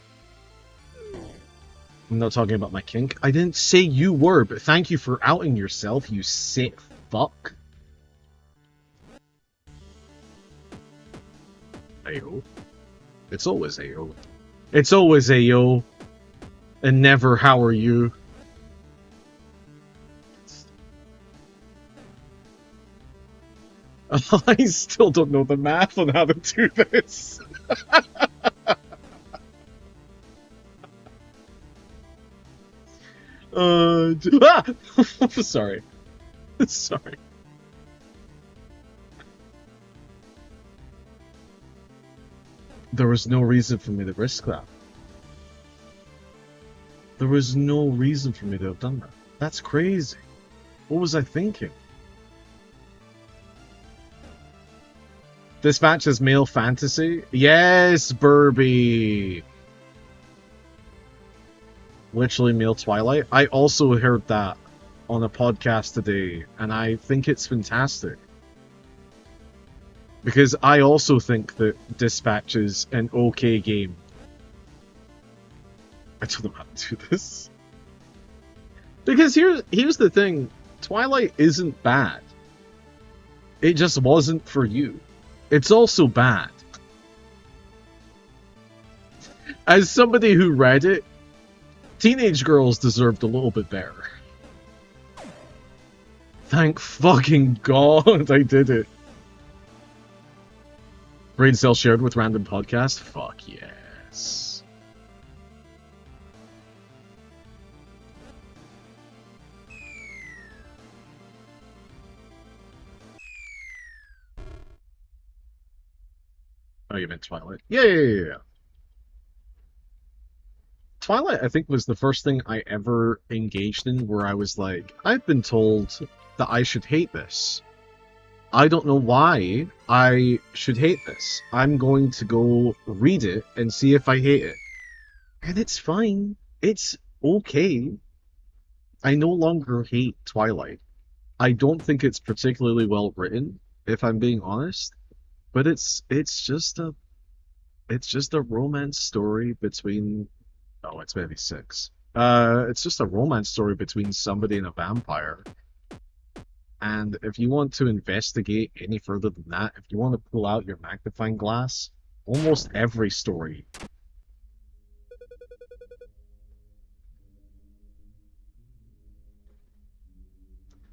I'm not talking about my kink. I didn't say you were, but thank you for outing yourself, you sick fuck. Ayo. It's always Ayo. It's always Ayo. And never how are you. I still don't know the math on how to do this. Sorry. Sorry. There was no reason for me to risk that. There was no reason for me to have done that. That's crazy. What was I thinking? This match is male fantasy? Yes, Burby! Literally male Twilight. I also heard that on a podcast today, and I think it's fantastic. Because I also think that Dispatch is an okay game. I don't know how to do this. Because here's the thing. Twilight isn't bad. It just wasn't for you. It's also bad. As somebody who read it, teenage girls deserved a little bit better. Thank fucking God I did it. Brain cell shared with random podcast? Fuck yes. Oh, you meant Twilight? Yeah. Twilight, I think, was the first thing I ever engaged in where I was like, I've been told that I should hate this. I don't know why I should hate this. I'm going to go read it and see if I hate it. And it's fine. It's okay. I no longer hate Twilight. I don't think it's particularly well written, if I'm being honest. But it's just a romance story between... Oh, it's maybe 6. It's just a romance story between somebody and a vampire. And if you want to investigate any further than that, if you want to pull out your magnifying glass, almost every story...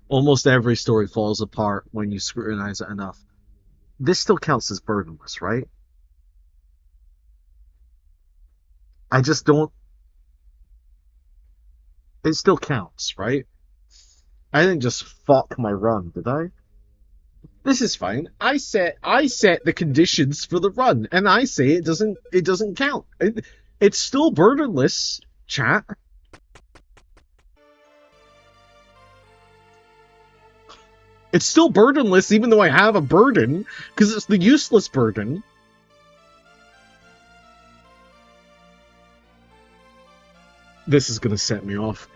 Almost every story falls apart when you scrutinize it enough. This still counts as burdenless, right? I just don't... It still counts, right? I didn't just fuck my run, did I? This is fine. I set the conditions for the run, and I say it doesn't count. It's still burdenless, chat. It's still burdenless, even though I have a burden, because it's the useless burden. This is gonna set me off.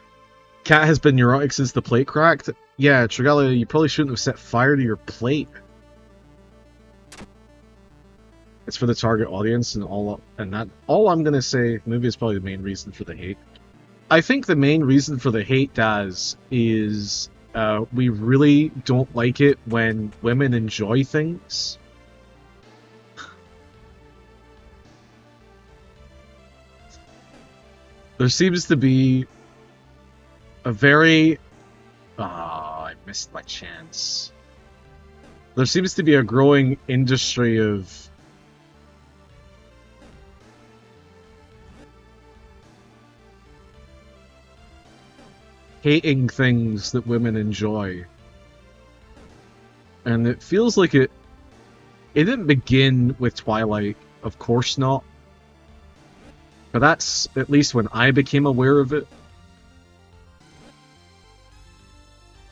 Cat has been neurotic since the plate cracked. Yeah, Trigalia, you probably shouldn't have set fire to your plate. It's for the target audience, and all I'm gonna say, movie is probably the main reason for the hate. I think the main reason for the hate, Daz, is we really don't like it when women enjoy things. There seems to be a very... I missed my chance. There seems to be a growing industry of hating things that women enjoy. And it feels like it didn't begin with Twilight, of course not. But that's at least when I became aware of it.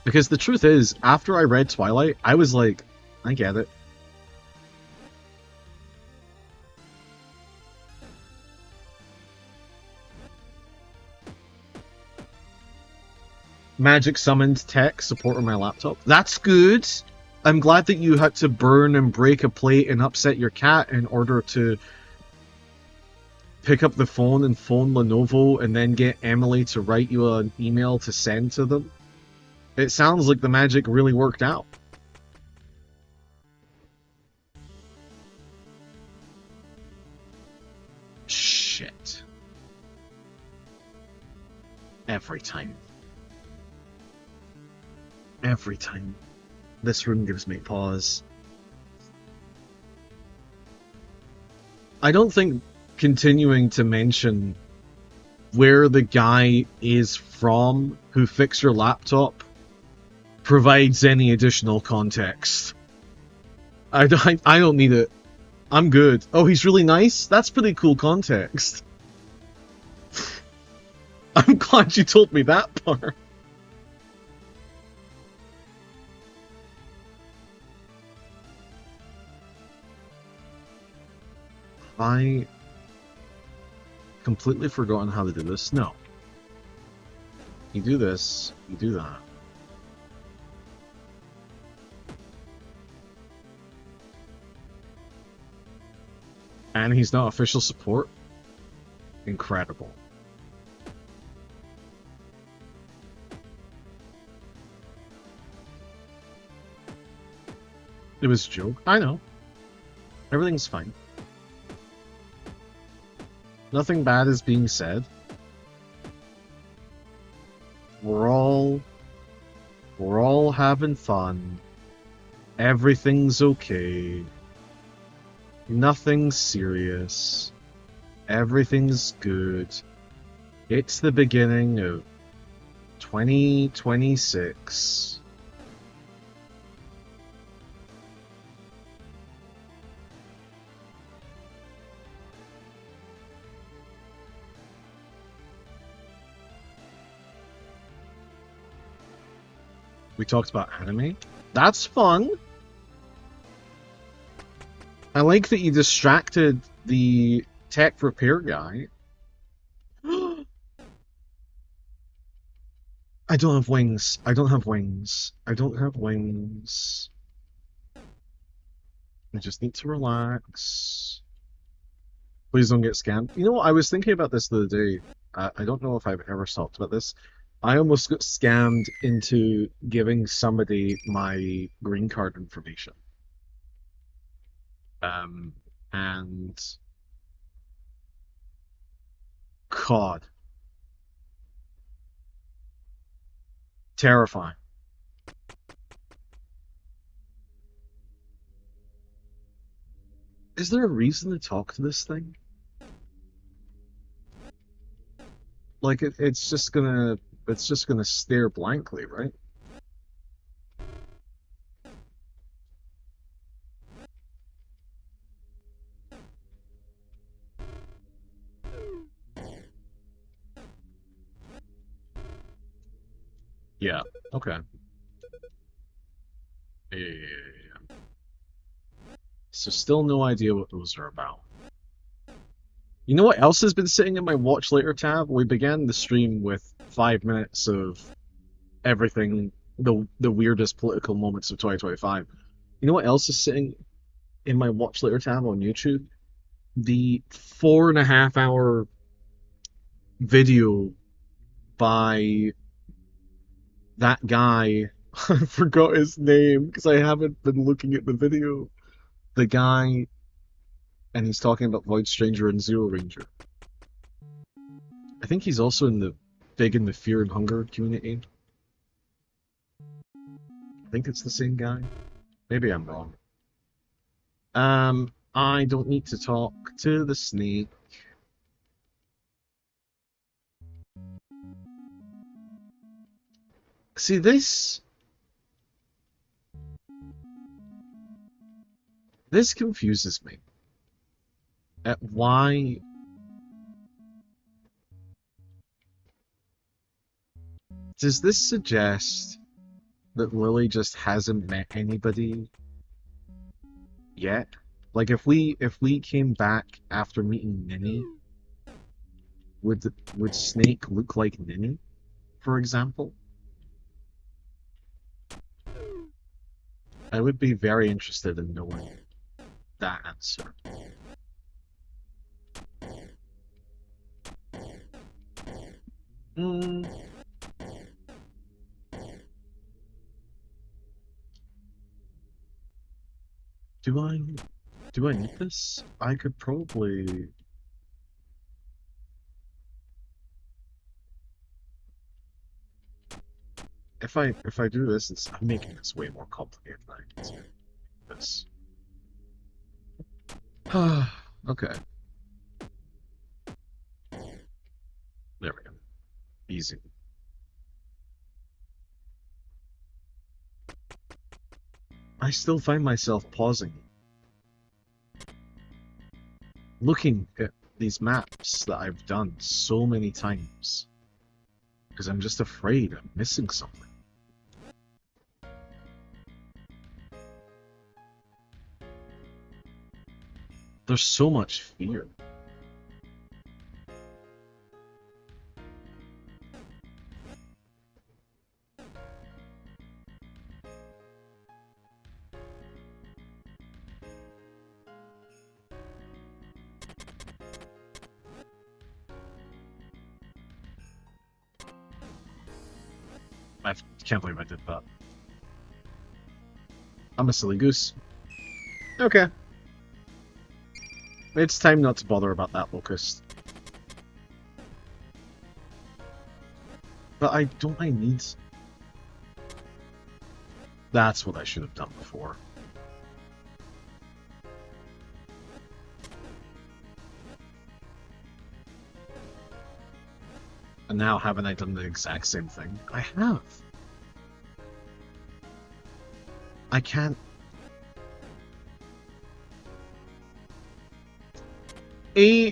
Because the truth is, after I read Twilight, I was like, I get it. Magic summoned tech support on my laptop. That's good. I'm glad that you had to burn and break a plate and upset your cat in order to pick up the phone and phone Lenovo and then get Emily to write you an email to send to them. It sounds like the magic really worked out. Shit. Every time. Every time. This room gives me pause. I don't think continuing to mention where the guy is from who fixed your laptop provides any additional context. I don't need it. I'm good. Oh, he's really nice? That's pretty cool context. I'm glad you told me that part. I completely forgotten how to do this. No. You do this, you do that. And he's not official support? Incredible. It was a joke. I know. Everything's fine. Nothing bad is being said. We're all having fun. Everything's okay. Nothing's serious. Everything's good. It's the beginning of 2026. We talked about anime. That's fun. I like that you distracted the tech repair guy. I don't have wings. I don't have wings. I don't have wings. I just need to relax. Please don't get scammed. You know, I was thinking about this the other day. I don't know if I've ever talked about this. I almost got scammed into giving somebody my green card information. And God, terrifying. Is there a reason to talk to this thing? Like it's just gonna stare blankly, right? Yeah, okay. Yeah. So still no idea what those are about. You know what else has been sitting in my watch later tab? We began the stream with 5 minutes of everything, the weirdest political moments of 2025. You know what else is sitting in my watch later tab on YouTube? The 4.5 hour video by that guy. I forgot his name because I haven't been looking at the video. The guy, and he's talking about Void Stranger and Zero Ranger. I think he's also big in the Fear and Hunger community. I think it's the same guy. Maybe I'm wrong. I don't need to talk to the snake. See, this confuses me. At why... Does this suggest that Lily just hasn't met anybody yet? Like, if we came back after meeting Ninny, would Snake look like Ninny, for example? I would be very interested in knowing that answer. Do I need this? I could probably... If I do this, I'm making this way more complicated than I need to. This. Okay. There we go. Easy. I still find myself pausing, looking at these maps that I've done so many times, because I'm just afraid I'm missing something. There's so much fear. I can't believe I did that. I'm a silly goose. Okay. It's time not to bother about that locust. But I need... That's what I should have done before. And now haven't I done the exact same thing? I have. I can't... A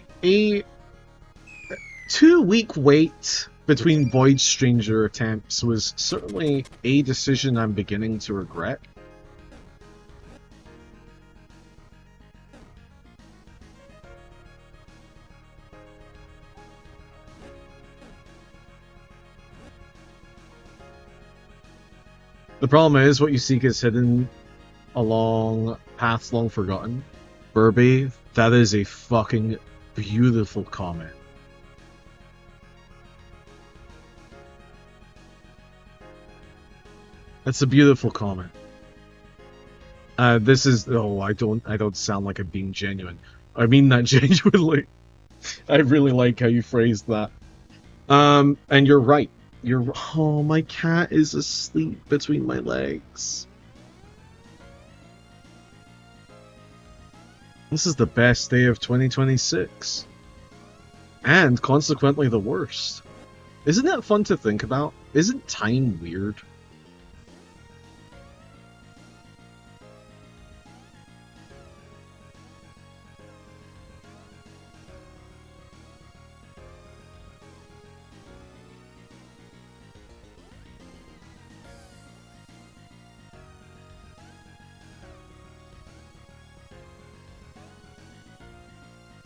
2-week wait between Void Stranger attempts was certainly a decision I'm beginning to regret. The problem is, what you seek is hidden along paths long forgotten. Burby, that is a fucking beautiful comment. That's a beautiful comment. This is... Oh, I don't sound like I'm being genuine. I mean that genuinely. I really like how you phrased that. And you're right. Oh, my cat is asleep between my legs. This is the best day of 2026. And consequently the worst. Isn't that fun to think about? Isn't time weird?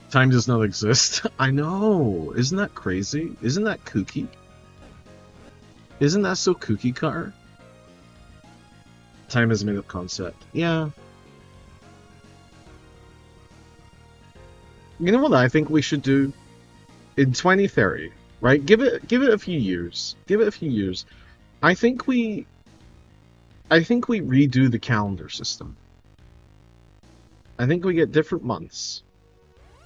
Time does not exist. I know. Isn't that crazy? Isn't that kooky? Isn't that so kooky, Car? Time is a made-up concept. Yeah. You know what I think we should do? In 2030, right? Give it a few years. Give it a few years. I think we redo the calendar system. I think we get different months.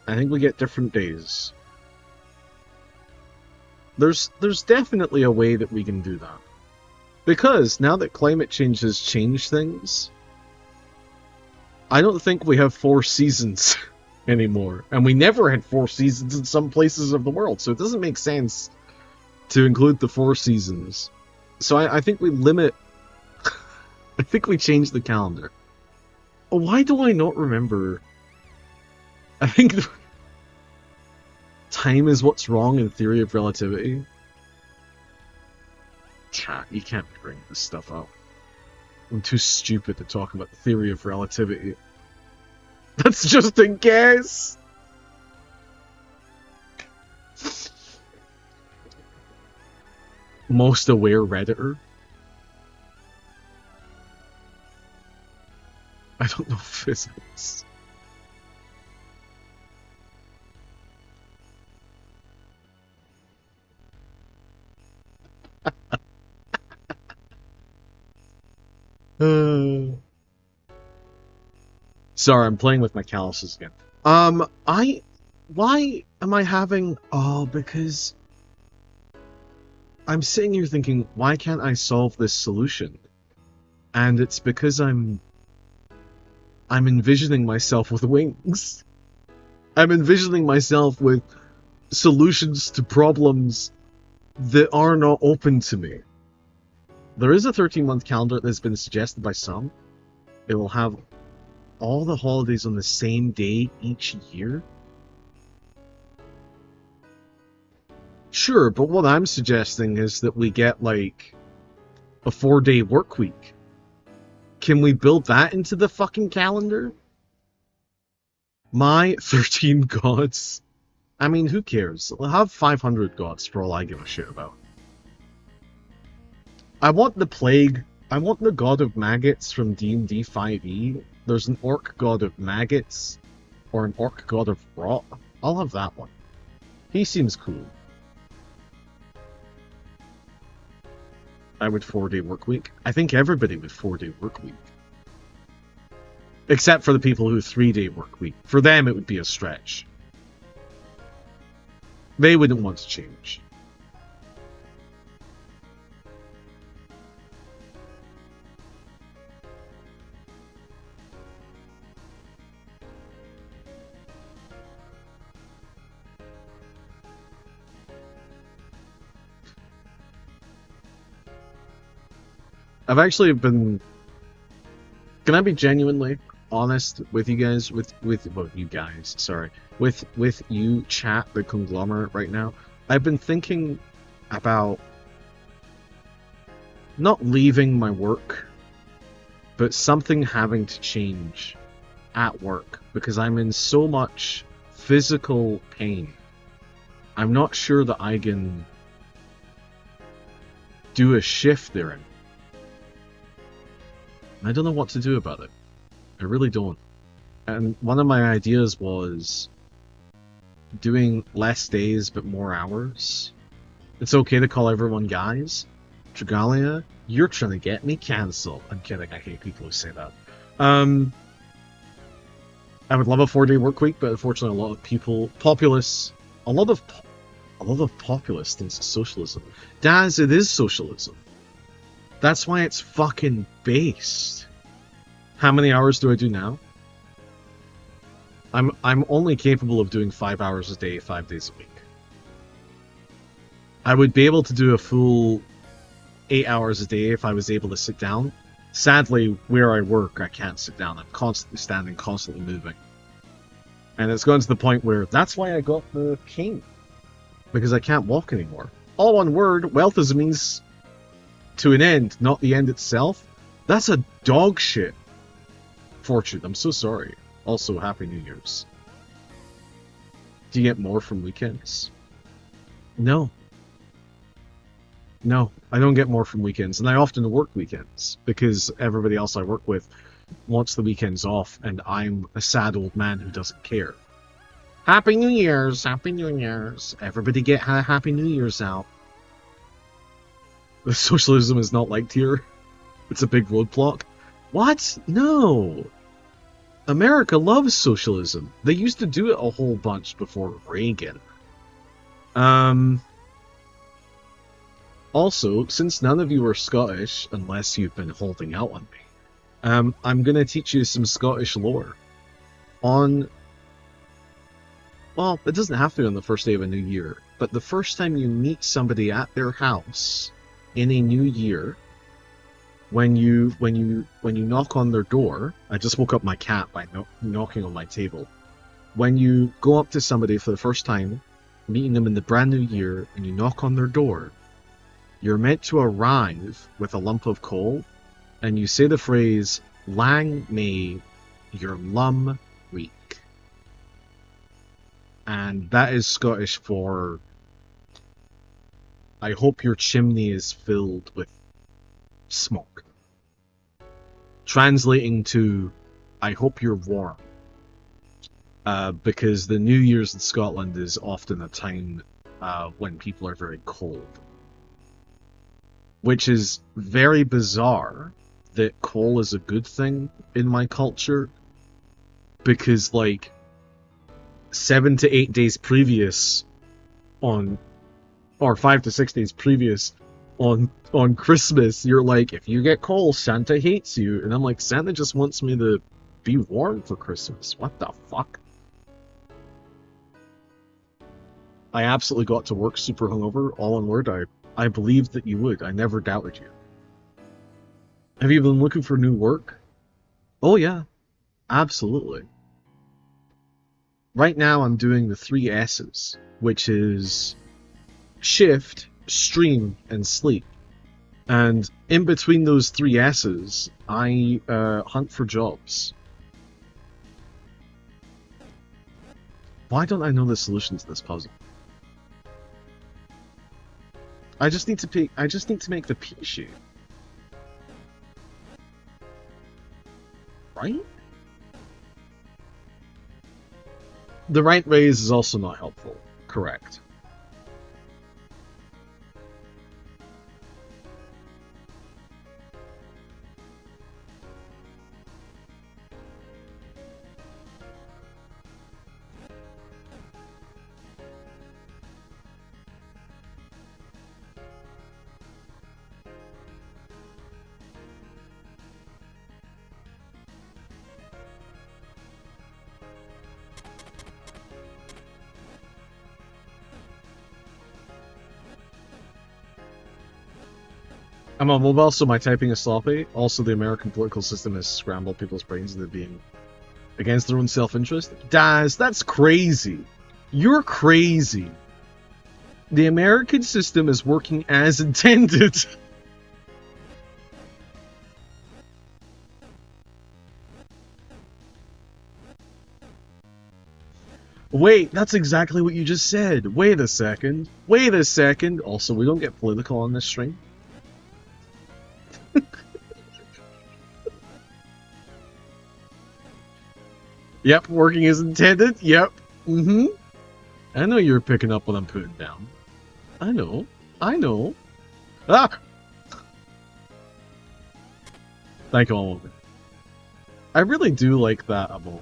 I think we get different days. There's definitely a way that we can do that. Because now that climate change has changed things, I don't think we have 4 seasons anymore. And we never had 4 seasons in some places of the world, so it doesn't make sense to include the 4 seasons. So I think we limit... I think we change the calendar. Why do I not remember? I think time is what's wrong in theory of relativity. Chat, you can't bring this stuff up. I'm too stupid to talk about the theory of relativity. That's just a guess! Most aware Redditor? I don't know physics. Sorry, I'm playing with my calluses again. Why am I having... Oh, because... I'm sitting here thinking, why can't I solve this solution? And it's because I'm envisioning myself with wings. I'm envisioning myself with solutions to problems that are not open to me. There is a 13-month calendar that's been suggested by some. It will have all the holidays on the same day each year. Sure, but what I'm suggesting is that we get, like, a 4-day work week. Can we build that into the fucking calendar? My 13 gods. I mean, who cares? I'll have 500 gods for all I give a shit about. I want the plague. I want the god of maggots from D&D 5e. There's an orc god of maggots. Or an orc god of rot. I'll have that one. He seems cool. I would 4-day work week. I think everybody would 4-day work week. Except for the people who 3-day work week. For them, it would be a stretch. They wouldn't want to change. I've actually been... Can I be genuinely honest with you guys? With you guys, sorry. With you, chat, the conglomerate right now. I've been thinking about not leaving my work, but something having to change at work, because I'm in so much physical pain. I'm not sure that I can do a shift therein. I don't know what to do about it. I really don't. And one of my ideas was doing less days but more hours. It's okay to call everyone guys. Trigalia, you're trying to get me cancelled. I'm kidding, I hate people who say that. I would love a 4-day work week, but unfortunately a lot of people, a lot of populace thinks it's socialism. Daz, it is socialism. That's why it's fucking based. How many hours do I do now? I'm only capable of doing 5 hours a day, 5 days a week. I would be able to do a full 8 hours a day if I was able to sit down. Sadly, where I work, I can't sit down. I'm constantly standing, constantly moving. And it's gotten to the point where that's why I got the cane. Because I can't walk anymore. All one word, wealth is a means to an end, not the end itself. That's a dog shit fortune. I'm so sorry. Also, Happy New Year's. Do you get more from weekends? No. No, I don't get more from weekends, and I often work weekends, because everybody else I work with wants the weekends off, and I'm a sad old man who doesn't care. Happy New Year's! Happy New Year's! Everybody get Happy New Year's out. The socialism is not liked here. It's a big roadblock. What? No! America loves socialism. They used to do it a whole bunch before Reagan. Also, since none of you are Scottish, unless you've been holding out on me, I'm going to teach you some Scottish lore. Well, it doesn't have to be on the first day of a new year, but the first time you meet somebody at their house in a new year, when you knock on their door, I just woke up my cat by knocking on my table. When you go up to somebody for the first time, meeting them in the brand new year, and you knock on their door, you're meant to arrive with a lump of coal, and you say the phrase, "Lang may your lum reek." And that is Scottish for, I hope your chimney is filled with smoke. Translating to, I hope you're warm. Because the New Year's in Scotland is often a time when people are very cold. Which is very bizarre that coal is a good thing in my culture. Because, like, 7 to 8 days previous or 5 to 6 days previous on Christmas, you're like, if you get coal, Santa hates you. And I'm like, Santa just wants me to be warm for Christmas. What the fuck? I absolutely got to work super hungover, all in word. I believed that you would. I never doubted you. Have you been looking for new work? Oh yeah, absolutely. Right now I'm doing the 3 S's, which is shift, stream, and sleep. And in between those 3 S's, I hunt for jobs. Why don't I know the solution to this puzzle? I just need to make the pea shape. Right? The right raise is also not helpful. Correct. I'm on mobile, so my typing is sloppy. Also, the American political system has scrambled people's brains into being against their own self-interest. Daz, that's crazy. You're crazy. The American system is working as intended. Wait, that's exactly what you just said. Wait a second. Wait a second. Also, we don't get political on this stream. Yep, working as intended. Yep. Mm-hmm. I know you're picking up what I'm putting down. I know. I know. Ah! Thank you all. I really do like that emote.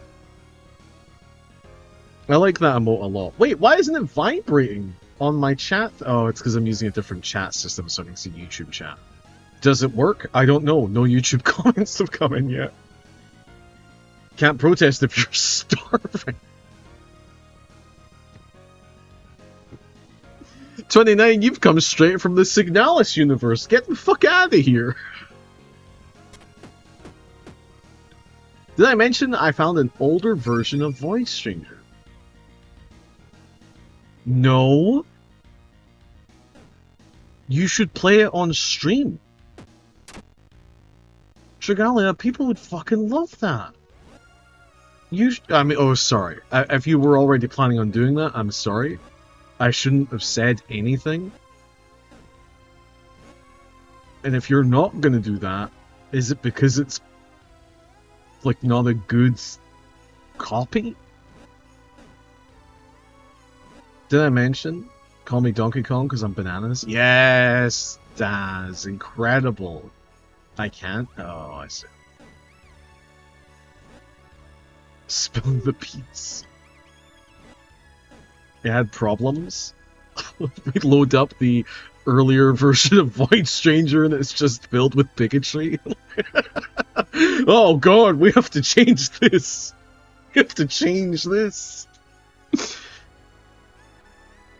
I like that emote a lot. Wait, why isn't it vibrating on my chat? Oh, it's because I'm using a different chat system so I can see YouTube chat. Does it work? I don't know. No YouTube comments have come in yet. Can't protest if you're starving. 29, you've come straight from the Signalis universe. Get the fuck out of here. Did I mention I found an older version of Voice Stranger? No. You should play it on stream. Trigalia, people would fucking love that. I mean, oh, sorry. If you were already planning on doing that, I'm sorry. I shouldn't have said anything. And if you're not gonna do that, is it because it's, like, not a good copy? Did I mention? Call me Donkey Kong because I'm bananas? Yes, Daz. Incredible. I can't? Oh, I see. Spill the beats. It had problems. We load up the earlier version of Void Stranger and it's just filled with bigotry. Oh god, we have to change this. We have to change this.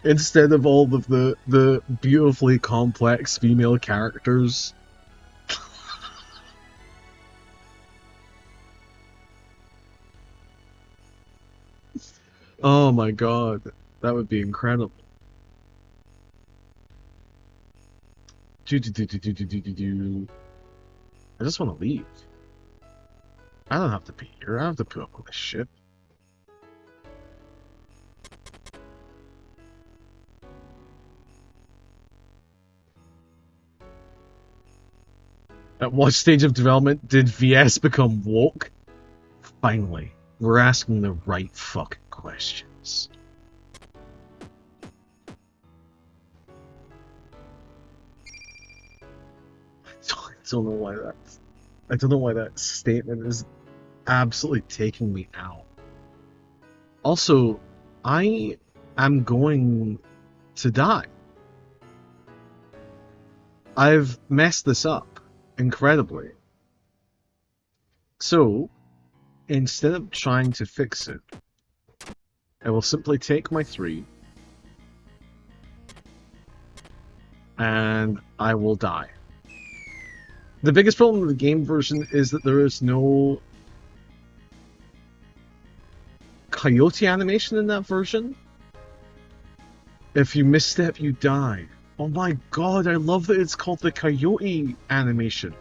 Instead of all of the beautifully complex female characters. Oh my god, that would be incredible. I just want to leave. I don't have to be here. I don't have to put up with this shit. At what stage of development did VS become woke? Finally, we're asking the right fucking questions. I don't know why I don't know why that statement is absolutely taking me out. Also, I am going to die. I've messed this up incredibly. So, instead of trying to fix it, I will simply take my 3 and I will die. The biggest problem with the game version is that there is no coyote animation in that version. If you misstep, you die. Oh my god, I love that it's called the coyote animation.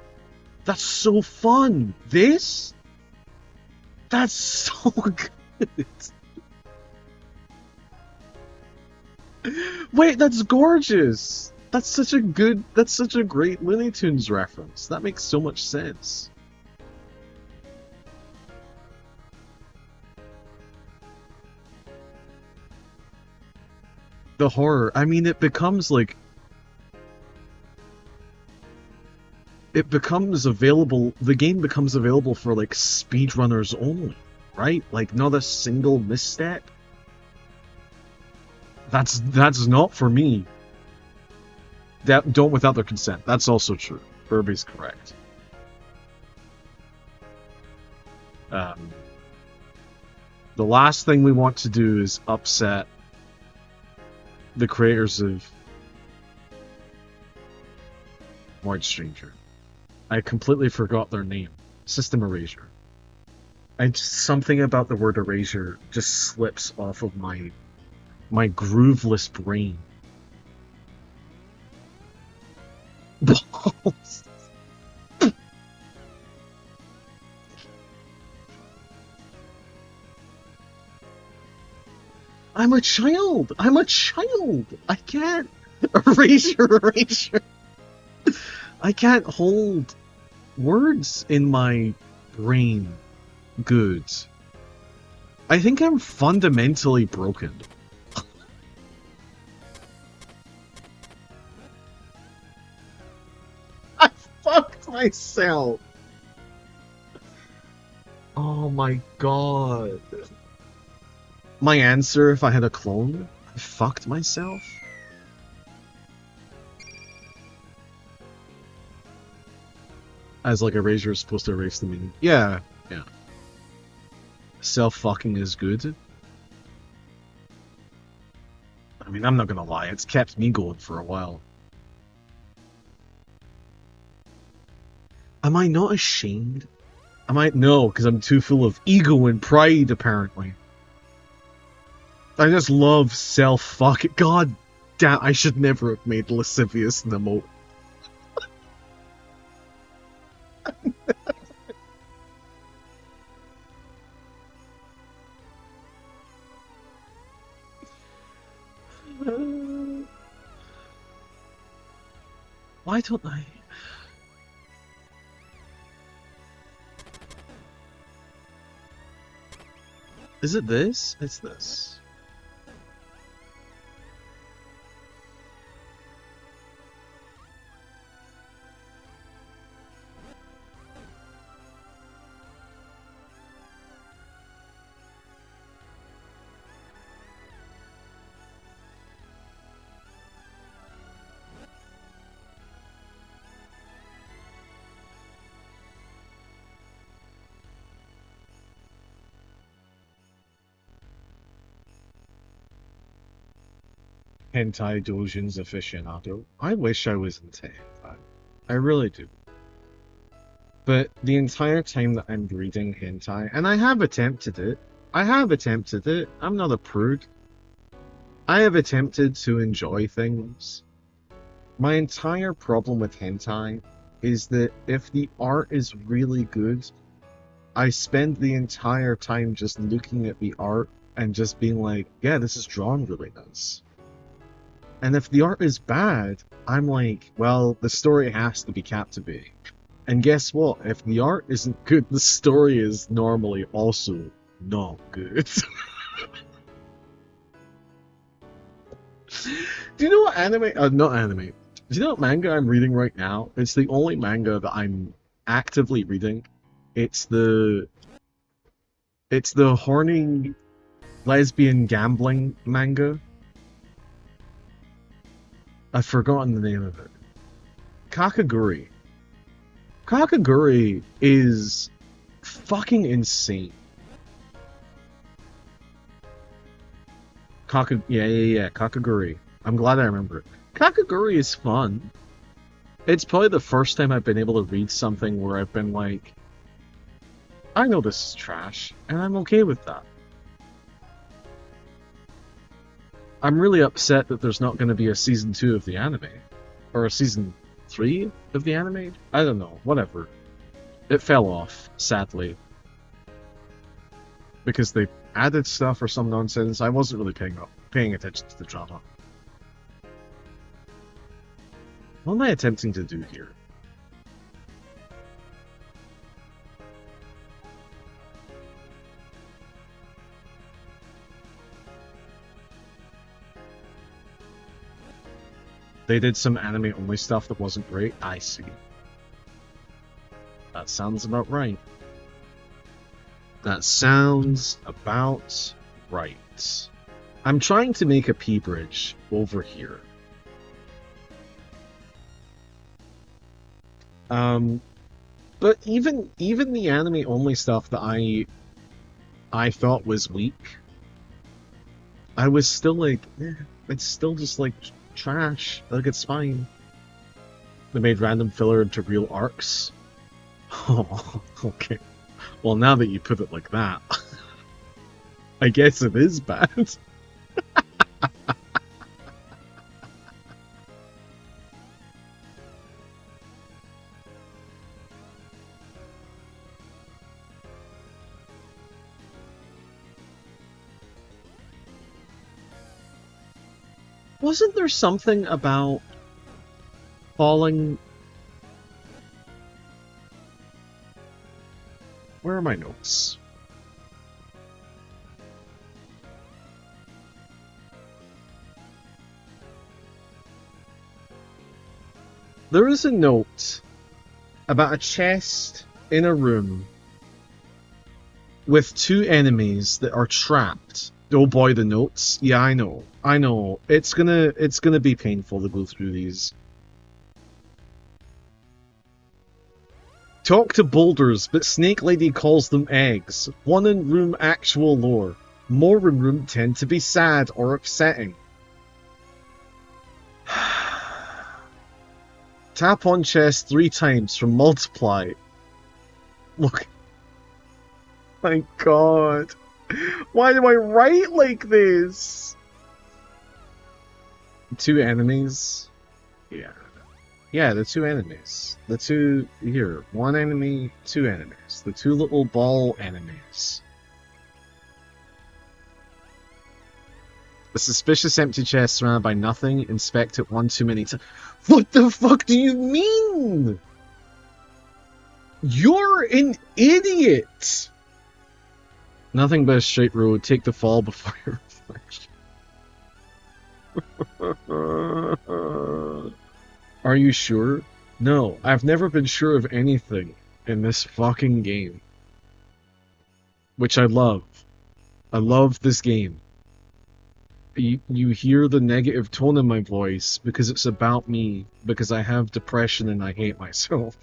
That's so fun. This? That's so good. Wait, that's gorgeous. That's such a great Looney Tunes reference. That makes so much sense. The horror, I mean, it becomes like... It becomes available, the game becomes available for like speedrunners only, right? Like not a single misstep. That's not for me. That don't without their consent. That's also true. Burby's correct. The last thing we want to do is upset the creators of Void Stranger. I completely forgot their name. System Erasure. Something about the word erasure just slips off of my grooveless brain. Balls. I'm a child. I'm a child. I can't erasure. I can't hold words in my brain good. I think I'm fundamentally broken. I fucked myself. Oh my god. My answer if I had a clone? I fucked myself? As like erasure is supposed to erase the meaning. Yeah, yeah. Self-fucking is good. I mean, I'm not gonna lie, it's kept me going for a while. Am I not ashamed? No, because I'm too full of ego and pride, apparently. I just love self-fucking. God damn, I should never have made lascivious an emote. Why don't I? Is it this? It's this. Hentai Dojins aficionado. I wish I was into hentai. I really do. But the entire time that I'm reading hentai, and I have attempted it. I'm not a prude. I have attempted to enjoy things. My entire problem with hentai is that if the art is really good, I spend the entire time just looking at the art and just being like, yeah, this is drawn really nice. And if the art is bad, I'm like, well, the story has to be captivating. And guess what? If the art isn't good, the story is normally also not good. Do you know what anime? Not anime. Do you know what manga I'm reading right now? It's the only manga that I'm actively reading. It's the horny lesbian gambling manga. I've forgotten the name of it. Kakaguri. Kakaguri is fucking insane. Yeah, Kakaguri. I'm glad I remember it. Kakaguri is fun. It's probably the first time I've been able to read something where I've been like, I know this is trash, and I'm okay with that. I'm really upset that there's not going to be a season 2 of the anime. Or a season 3 of the anime? I don't know, whatever. It fell off, sadly. Because they added stuff or some nonsense. I wasn't really paying attention to the drama. What am I attempting to do here? They did some anime-only stuff that wasn't great. I see. That sounds about right. That sounds about right. I'm trying to make a P-bridge over here. But even the anime-only stuff that I thought was weak, I was still like, it's still just like trash. Like, it's fine. They made random filler into real arcs. Oh, okay. Well, now that you put it like that, I guess it is bad. Wasn't there something about falling... Where are my notes? There is a note about a chest in a room with 2 enemies that are trapped. Oh boy, the notes. Yeah, I know. It's gonna be painful to go through these. Talk to boulders, but Snake Lady calls them eggs. 1 in room actual lore. More in room tend to be sad or upsetting. Tap on chest 3 times from multiply. Look. My god. Why do I write like this? 2 enemies? Yeah. Yeah, the 2 enemies. The 2... Here. 1 enemy, 2 enemies. The 2 little ball enemies. A suspicious empty chest surrounded by nothing. Inspect it one too many times. What the fuck do you mean? You're an idiot! Nothing but a straight road. Take the fall before your reflection. Are you sure? No, I've never been sure of anything in this fucking game. Which I love. I love this game. You hear the negative tone in my voice because it's about me, because I have depression and I hate myself.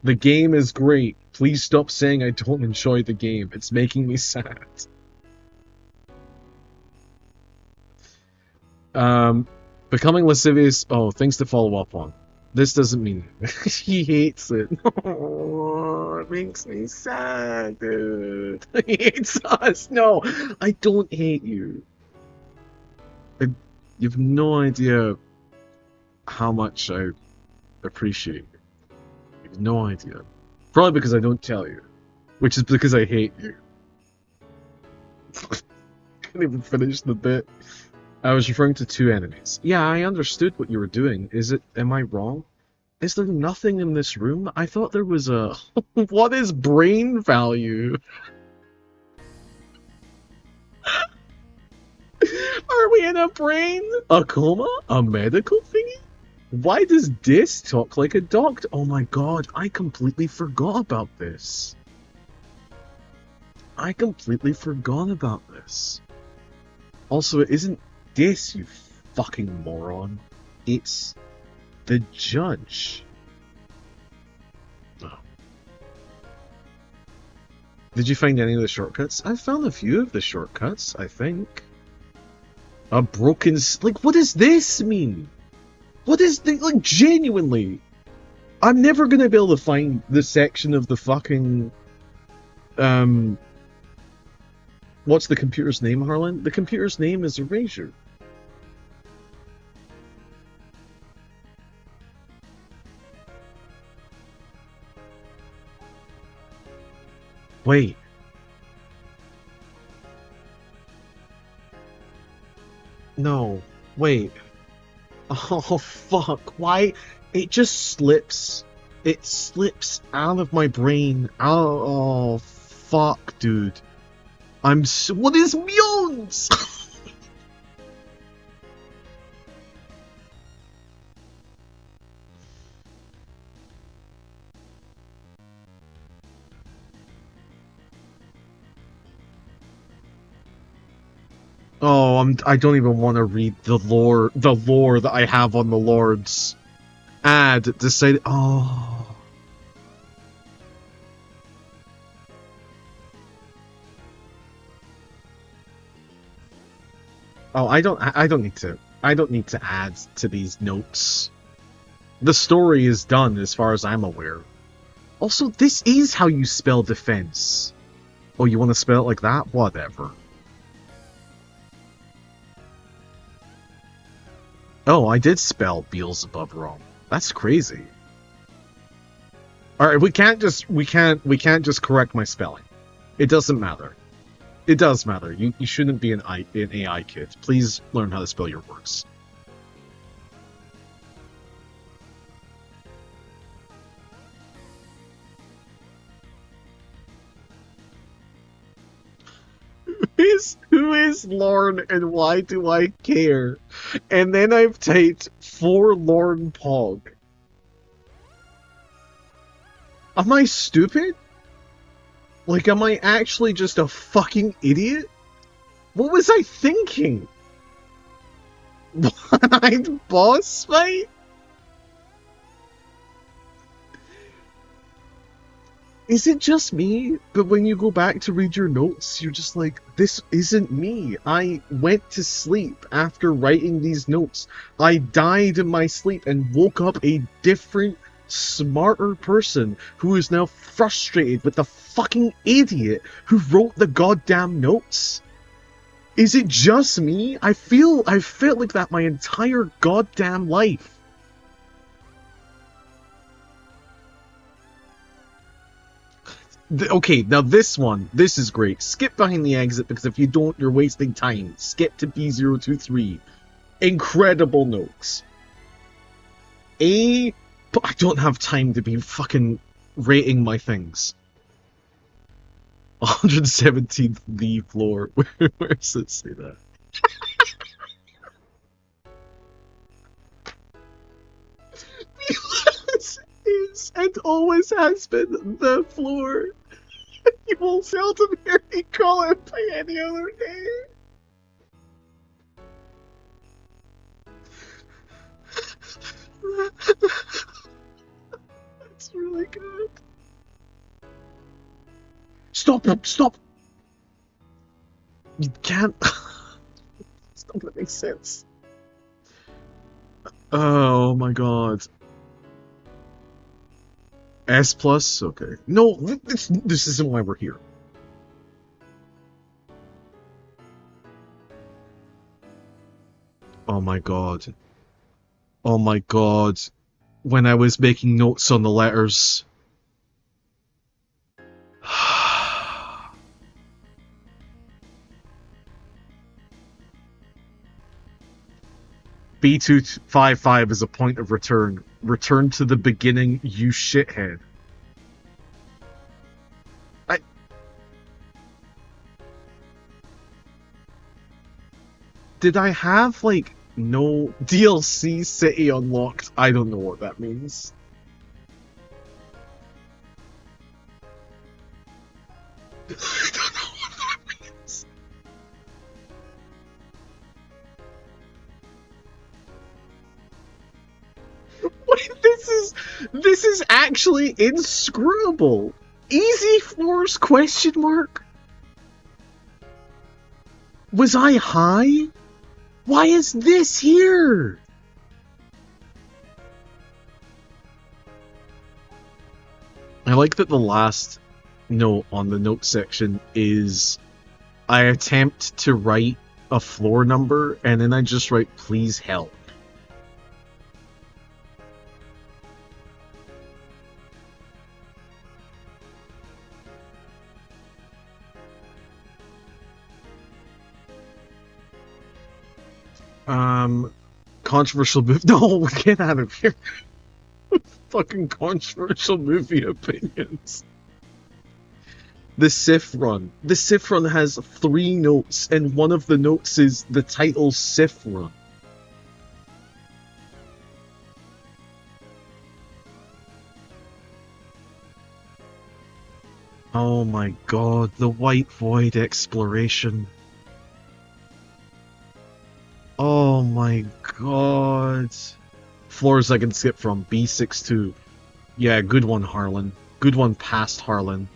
The game is great. Please stop saying I don't enjoy the game. It's making me sad. Becoming lascivious... Oh, things to follow up on. This doesn't mean... He hates it. Oh, it makes me sad, dude. He hates us. No, I don't hate you. You have no idea how much I appreciate you. You have no idea. Probably because I don't tell you. Which is because I hate you. Can't even finish the bit. I was referring to two enemies. Yeah, I understood what you were doing. Am I wrong? Is there nothing in this room? I thought there was a... What is brain value? Are we in a brain? A coma? A medical thingy? Why does Dis talk like a doctor? Oh my god, I completely forgot about this. I completely forgot about this. Also, it isn't Dis, you fucking moron. It's the judge. Oh. Did you find any of the shortcuts? I found a few of the shortcuts, I think. A broken... Like, what does this mean? What is the... Like, genuinely. I'm never gonna be able to find the section of the fucking... What's the computer's name, Harlan? The computer's name is Erasure. Wait. No. Wait. Oh, fuck. Why? It just slips. It slips out of my brain. Oh, fuck, dude. I'm so... What is Mjolnir? Oh, I don't even want to read the lore that I have on the Lords. Ad to say, oh. Oh, I don't need to add to these notes. The story is done as far as I'm aware. Also, this is how you spell defense. Oh, you want to spell it like that? Whatever. Oh, I did spell Beelzebub wrong. That's crazy. All right, we can't just correct my spelling. It doesn't matter. It does matter. You shouldn't be an AI kid. Please learn how to spell your words. Who is Lorne and why do I care? And then I've typed for Lorne Pog. Am I stupid? Like, am I actually just a fucking idiot? What was I thinking? One-eyed boss fight? Is it just me? But when you go back to read your notes, you're just like, this isn't me. I went to sleep after writing these notes. I died in my sleep and woke up a different, smarter person who is now frustrated with the fucking idiot who wrote the goddamn notes. Is it just me? I felt like that my entire goddamn life. Okay, now this one. This is great. Skip behind the exit, because if you don't, you're wasting time. Skip to B023. Incredible notes. But I don't have time to be fucking rating my things. 117th B floor. Where does it say that? Is and always has been the floor. You will seldom hear me call it by any other name. That's really good. Stop! Stop! You can't. It's not gonna make sense. Oh my god. S plus? Okay. No, this isn't why we're here. Oh my god. Oh my god. When I was making notes on the letters. B255 is a point of return. Return to the beginning, you shithead. Did I have, like, no DLC city unlocked? I don't know what that means. I don't know what that means. Wait, this is actually inscrutable. Easy floors, question mark? Was I high? Why is this here? I like that the last note on the note section is I attempt to write a floor number and then I just write please help. Controversial move. No, get out of here. Fucking controversial movie opinions. The Sif run. The Sif run has 3 notes, and one of the notes is the title Sif run. Oh my god, the White Void exploration. Oh my god. Floors I can skip from. B62. Yeah, good one, Harlan. Good one past Harlan.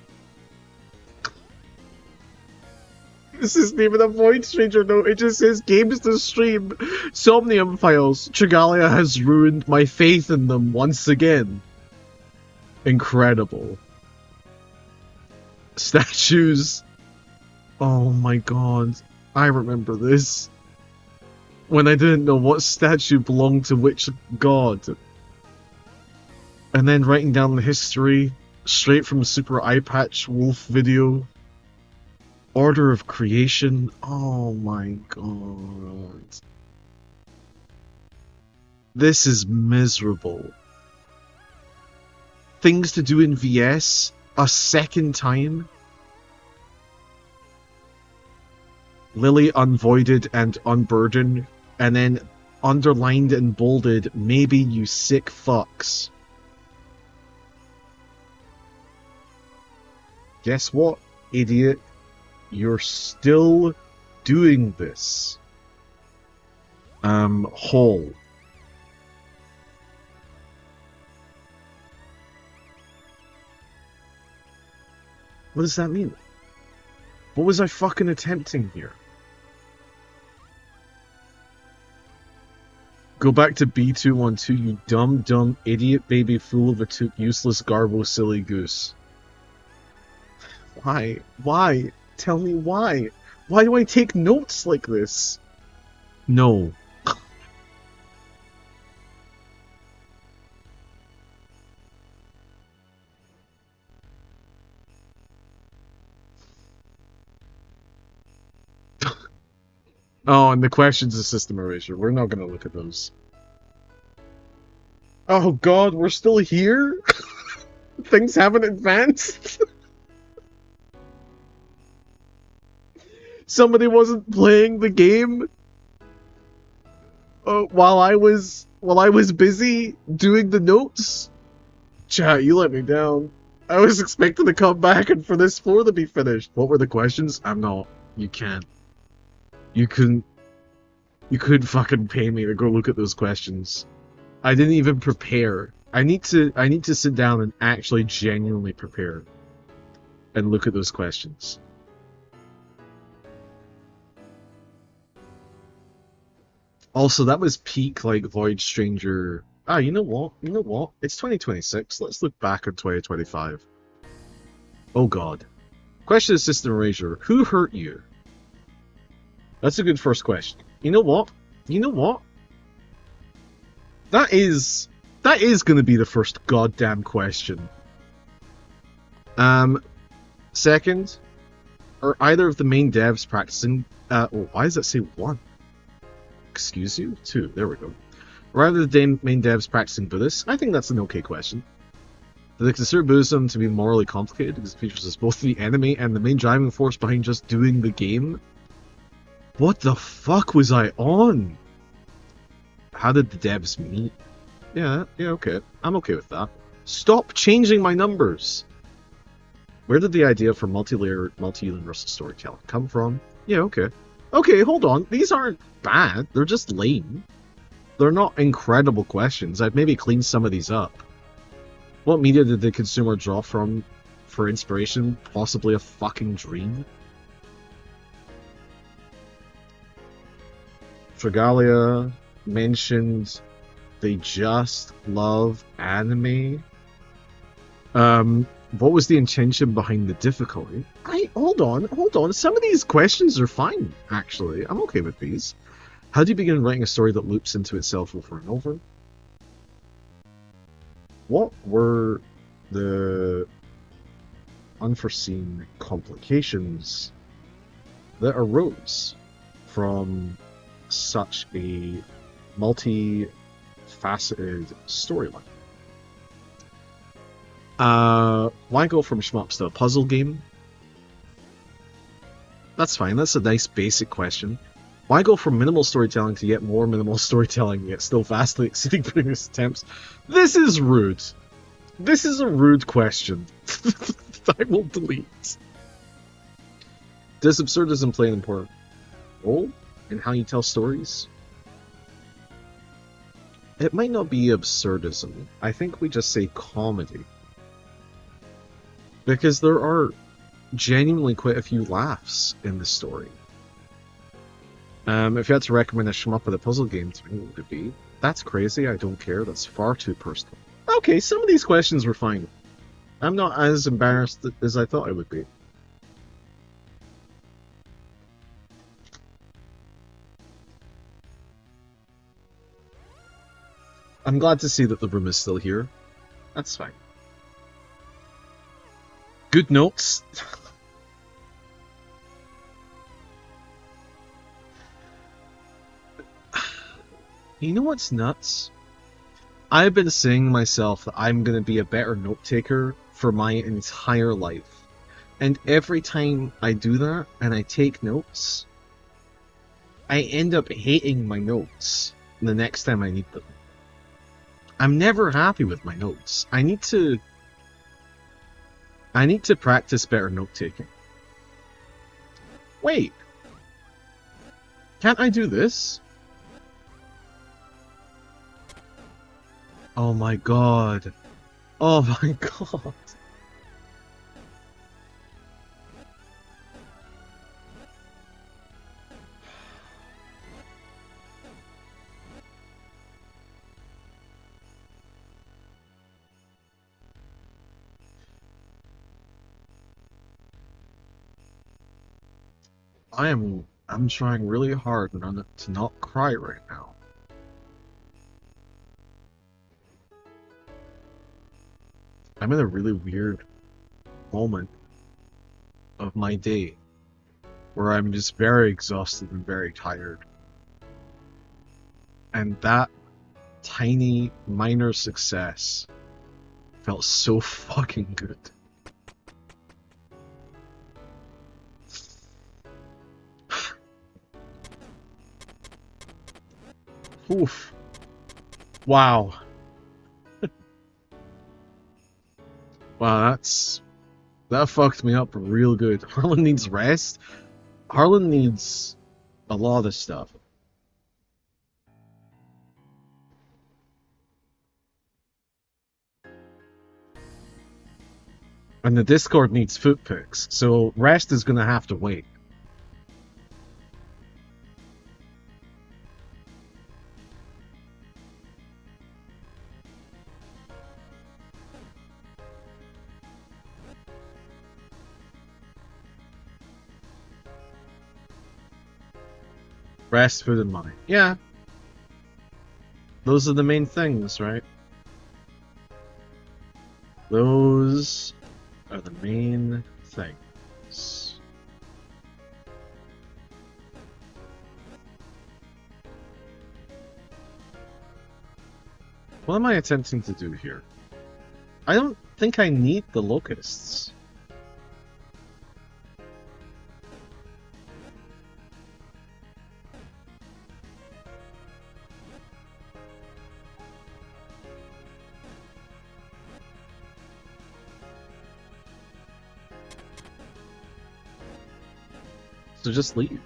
This isn't even a Void Stranger note, it just says games to stream. Somnium files. Chigalia has ruined my faith in them once again. Incredible. Statues. Oh my god. I remember this. When I didn't know what statue belonged to which god. And then writing down the history, straight from Super Eye Patch Wolf video. Order of Creation, oh my god. This is miserable. Things to do in VS, a second time. Lily unvoided and unburdened. And then underlined and bolded, maybe you sick fucks. Guess what, idiot? You're still doing this. Hole. What does that mean? What was I fucking attempting here? Go back to B212, you dumb idiot baby fool of a useless garbo silly goose. Why? Why? Tell me why? Why do I take notes like this? No. Oh, and the questions of system erasure. We're not going to look at those. Oh god, we're still here? Things haven't advanced? Somebody wasn't playing the game while I was busy doing the notes? Chat, you let me down. I was expecting to come back and for this floor to be finished. What were the questions? I'm not. You can't. You couldn't fucking pay me to go look at those questions. I didn't even prepare. I need to sit down and actually genuinely prepare and look at those questions. Also, that was peak like Void Stranger. Ah, you know what? You know what? It's 2026. Let's look back at 2025. Oh god. Question of system erasure. Who hurt you? That's a good first question. You know what? You know what? That is gonna be the first goddamn question. Second, are either of the main devs practicing? Why does that say 1? Excuse you? 2. There we go. Are either of the main devs practicing Buddhists? I think that's an okay question. Do they consider Buddhism to be morally complicated because it features as both the enemy and the main driving force behind just doing the game? What the fuck was I on? How did the devs meet? Yeah, okay. I'm okay with that. Stop changing my numbers! Where did the idea for multi-layered, multi-universal storytelling come from? Yeah, okay. Okay, hold on. These aren't bad. They're just lame. They're not incredible questions. I'd maybe clean some of these up. What media did the consumer draw from for inspiration? Possibly a fucking dream? Dragalia mentioned they just love anime. What was the intention behind the difficulty? Hold on. Some of these questions are fine, actually. I'm okay with these. How do you begin writing a story that loops into itself over and over? What were the unforeseen complications that arose from such a multi-faceted storyline? Why go from shmups to a puzzle game? That's fine, that's a nice basic question. Why go from minimal storytelling to yet more minimal storytelling, yet still vastly exceeding previous attempts? This is rude. This is a rude question. I will delete. Does absurdism play an important role in how you tell stories? It might not be absurdism. I think we just say comedy. Because there are genuinely quite a few laughs in the story. If you had to recommend a shmup with a puzzle game to me, what would it be? That's crazy, I don't care, that's far too personal. Okay, some of these questions were fine. I'm not as embarrassed as I thought I would be. I'm glad to see that the room is still here. That's fine. Good notes. You know what's nuts? I've been saying to myself that I'm going to be a better note taker for my entire life. And every time I do that, and I take notes, I end up hating my notes the next time I need them. I'm never happy with my notes. I need to practice better note taking. Wait. Can't I do this? Oh my god. Oh my god. I'm trying really hard to not cry right now. I'm in a really weird moment of my day where I'm just very exhausted and very tired. And that tiny, minor success felt so fucking good. Oof. Wow. Wow, that fucked me up real good. Harlan needs rest. Harlan needs a lot of stuff. And the Discord needs foot picks, so rest is gonna have to wait. Rest, food, and money. Yeah. Those are the main things, right? Those are the main things. What am I attempting to do here? I don't think I need the locusts. So just leave.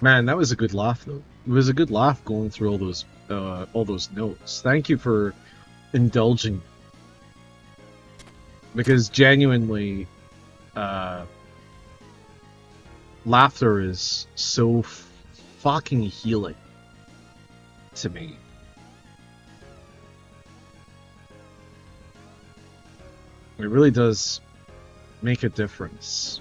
Man, that was a good laugh, though. It was a good laugh going through all those notes. Thank you for indulging. Because genuinely, laughter is so fucking healing to me. It really does make a difference.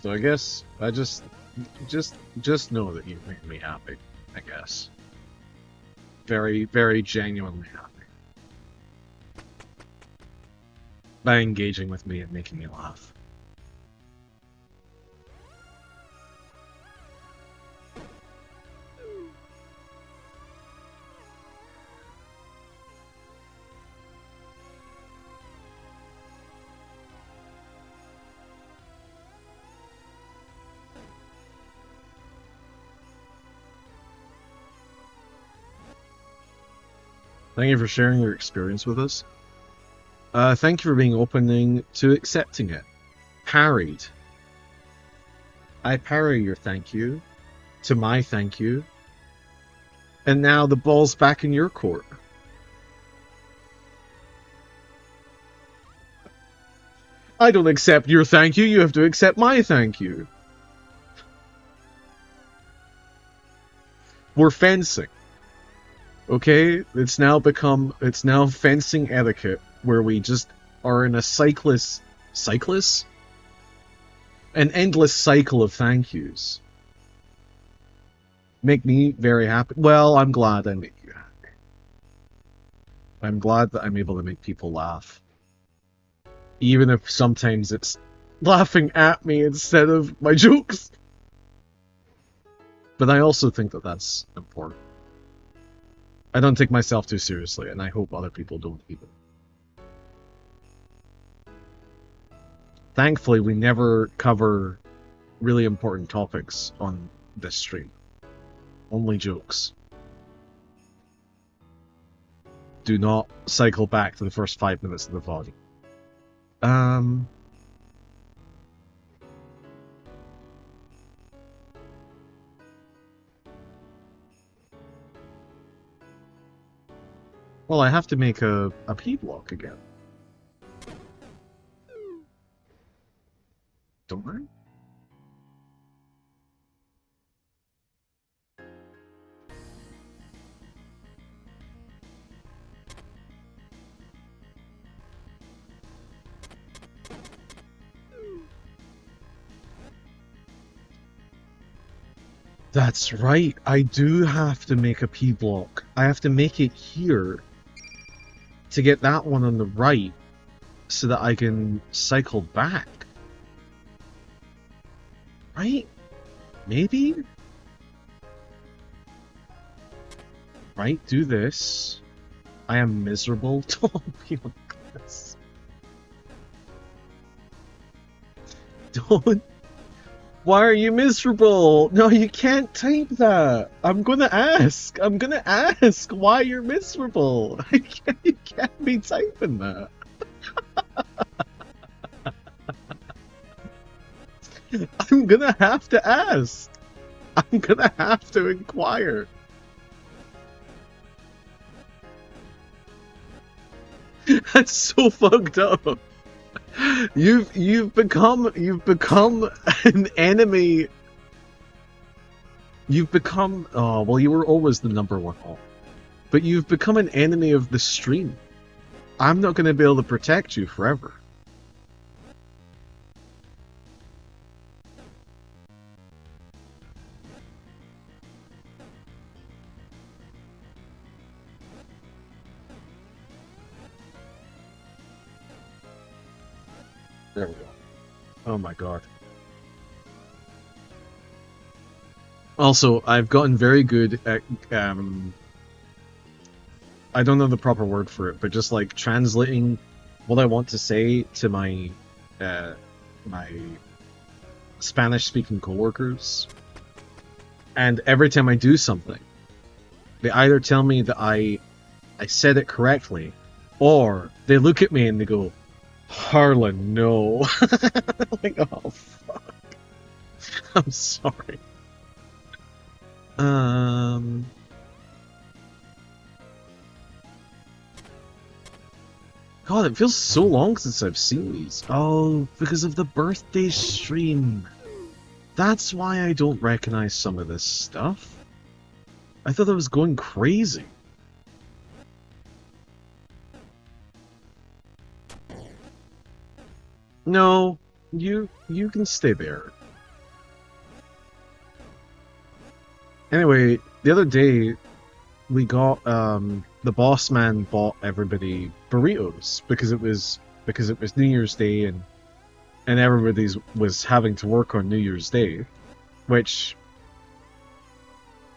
So I guess I just know that you make me happy, I guess. Very, very genuinely happy. By engaging with me and making me laugh. Thank you for sharing your experience with us. Thank you for being opening to accepting it. Parried. I parry your thank you to my thank you. And now the ball's back in your court. I don't accept your thank you, you have to accept my thank you. We're fencing. Okay, it's now fencing etiquette, where we just are in a an endless cycle of thank yous. Make me very happy. Well, I'm glad I make you happy. I'm glad that I'm able to make people laugh. Even if sometimes it's laughing at me instead of my jokes. But I also think that that's important. I don't take myself too seriously, and I hope other people don't either. Thankfully, we never cover really important topics on this stream. Only jokes. Do not cycle back to the first 5 minutes of the VOD. Um... Well, I have to make a P block again. Don't I? That's right, I do have to make a P block. I have to make it here to get that one on the right so that I can cycle back. Right? Maybe? Right, do this. I am miserable. Don't be like this. Don't. Why are you miserable? No, you can't type that. I'm gonna ask. I'm gonna ask why you're miserable. You can't be typing that. I'm gonna have to ask. I'm gonna have to inquire. That's so fucked up. You've become an enemy. You've become well, you were always the #1 alt, but you've become an enemy of the stream. I'm not going to be able to protect you forever. There we go. Oh my god. Also, I've gotten very good at, I don't know the proper word for it, but just like translating what I want to say to my, my Spanish-speaking coworkers. And every time I do something, they either tell me that I said it correctly, or they look at me and they go, Harlan, no. Like, oh, fuck. I'm sorry. God, it feels so long since I've seen these. Oh, because of the birthday stream. That's why I don't recognize some of this stuff. I thought I was going crazy. No, you can stay there. Anyway, the other day we got the boss man bought everybody burritos because it was New Year's Day and everybody was having to work on New Year's Day, which,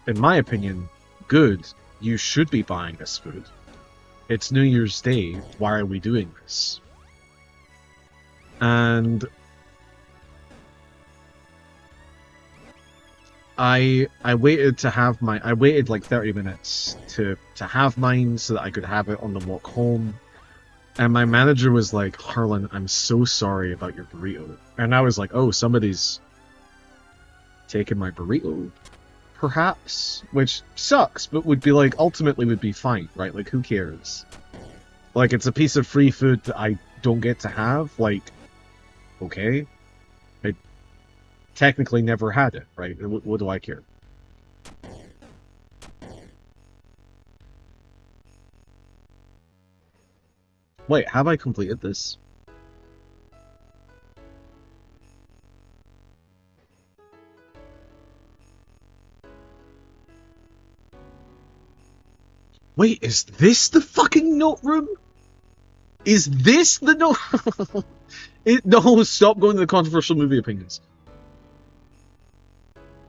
in my opinion, good. You should be buying this food. It's New Year's Day. Why are we doing this? And I waited to have my I waited like 30 minutes to have mine so that I could have it on the walk home. And my manager was like, Harlan, I'm so sorry about your burrito. And I was like, oh, somebody's taken my burrito, perhaps? Which sucks, but would be like, ultimately would be fine, right? Like, who cares? Like, it's a piece of free food that I don't get to have, like, okay. I technically never had it, right? What do I care? Wait, have I completed this? Wait, is this the fucking note room? Is this the note? No, stop going to the controversial movie opinions.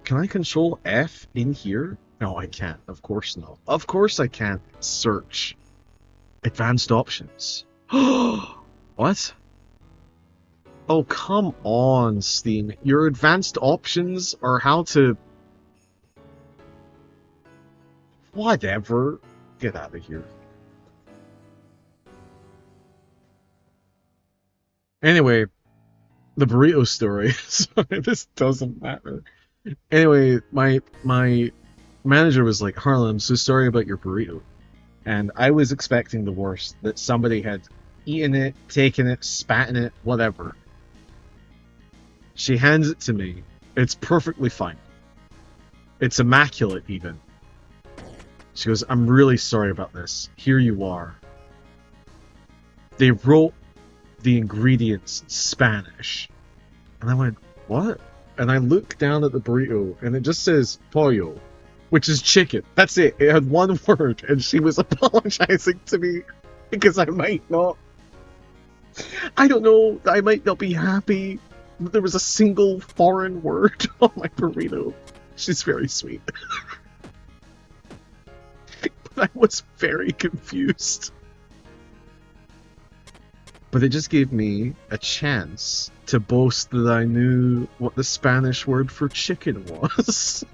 Can I control F in here? No, I can't. Of course not. Of course I can't. Search. Advanced options. What? Oh, come on, Steam. Your advanced options are how to... Whatever. Get out of here. Anyway, the burrito story. Sorry, this doesn't matter. Anyway, my manager was like, Harlan, I'm so sorry about your burrito. And I was expecting the worst, that somebody had eaten it, taken it, spat in it, whatever. She hands it to me. It's perfectly fine. It's immaculate, even. She goes, I'm really sorry about this. Here you are. They wrote the ingredients in Spanish. And I went, what? And I looked down at the burrito, and it just says pollo, which is chicken. That's it. It had one word, and she was apologizing to me because I might not. I don't know. I might not be happy that there was a single foreign word on my burrito. She's very sweet. But I was very confused. But it just gave me a chance to boast that I knew what the Spanish word for chicken was.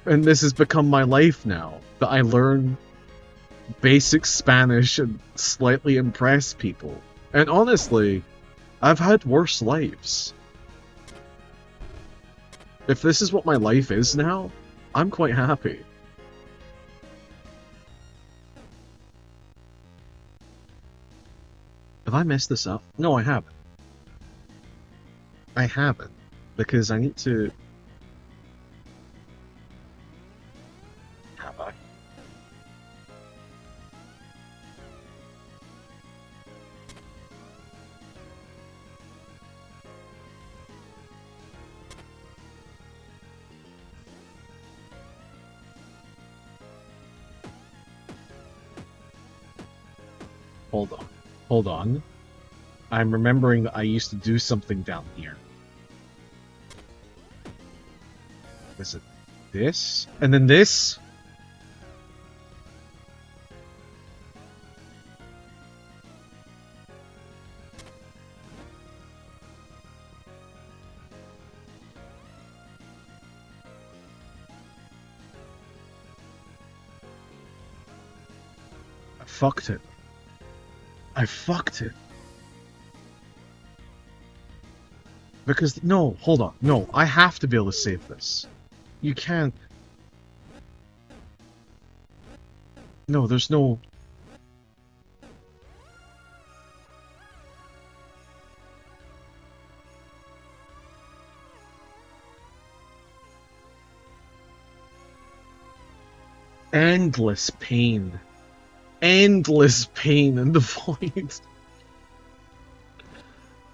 And this has become my life now, that I learn basic Spanish and slightly impress people. And honestly, I've had worse lives. If this is what my life is now, I'm quite happy. Have I messed this up? No, I haven't. I haven't, because I need to... Have I? Hold on. Hold on. I'm remembering that I used to do something down here. Is it this? And then this? I fucked it. I fucked it. Because, no, hold on. No, I have to be able to save this. You can't... No, there's no... Endless pain. Endless pain in the void.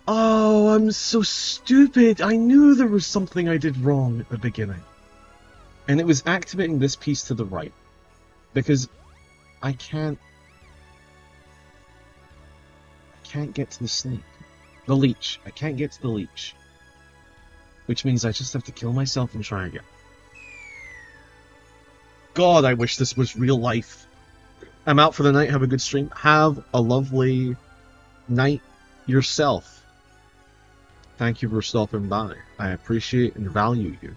Oh, I'm so stupid. I knew there was something I did wrong at the beginning. And it was activating this piece to the right. Because I can't get to the snake. The leech. I can't get to the leech. Which means I just have to kill myself and try again. God, I wish this was real life. I'm out for the night. Have a good stream. Have a lovely night yourself. Thank you for stopping by. I appreciate and value you.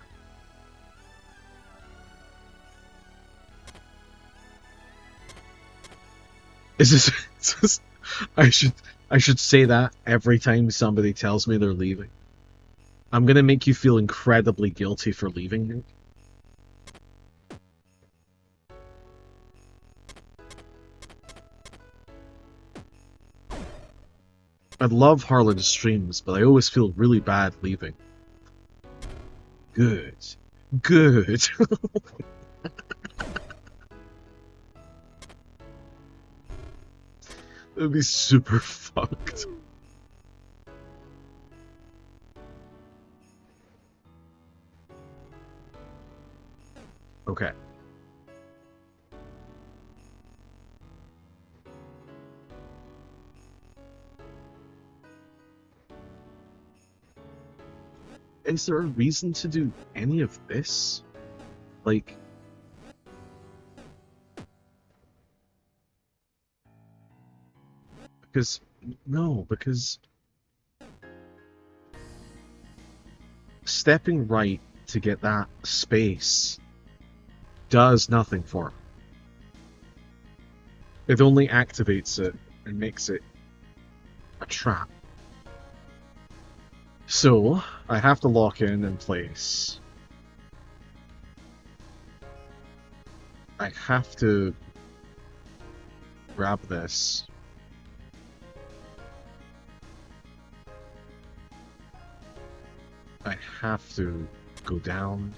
Is this I should say that every time somebody tells me they're leaving. I'm gonna make you feel incredibly guilty for leaving me. I love Harlan's streams, but I always feel really bad leaving. Good. Good. It would be super fucked. Okay. Is there a reason to do any of this? Like... Because... No, because... Stepping right to get that space does nothing for it. It only activates it and makes it a trap. So, I have to lock in place. I have to grab this. I have to go down.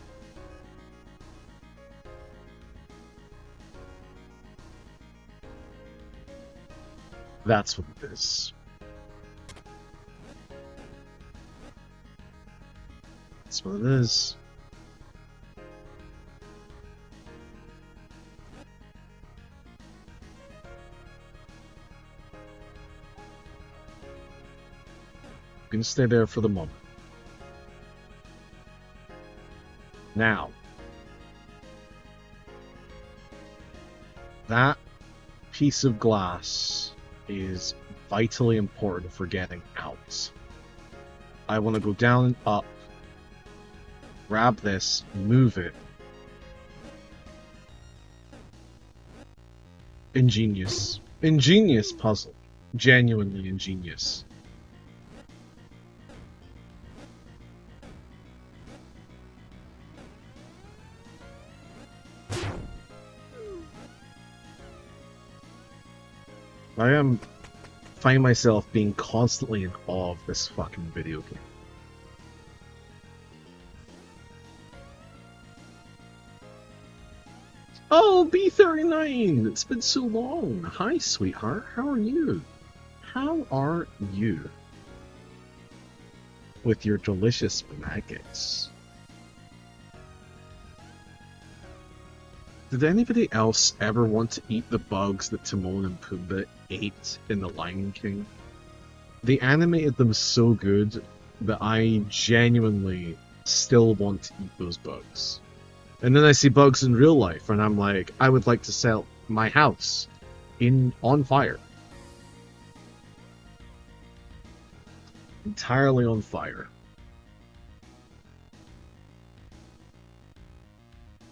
That's what it is. That's what it is. You can stay there for the moment. Now, that piece of glass is vitally important for getting out. I want to go down and up, grab this, move it. Ingenious. Ingenious puzzle. Genuinely ingenious. Find myself being constantly in awe of this fucking video game. Oh, B39! It's been so long! Hi, sweetheart. How are you? How are you? With your delicious maggots. Did anybody else ever want to eat the bugs that Timon and Pumbaa ate in The Lion King? They animated them so good that I genuinely still want to eat those bugs. And then I see bugs in real life, and I'm like, I would like to set my house on fire. Entirely on fire.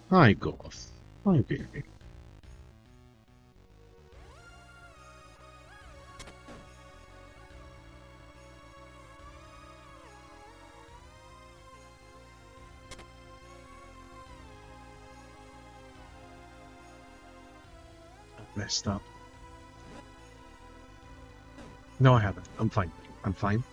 Hi, Goth. Hi, baby. Messed up. No, I haven't. I'm fine. I'm fine.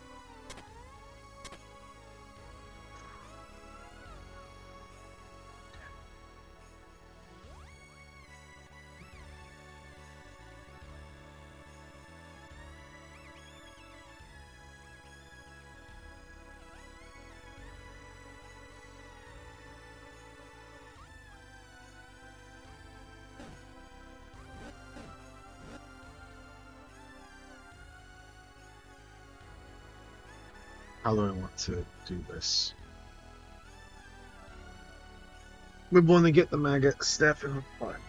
How do I want to do this? We want to get the maggot step in the fire.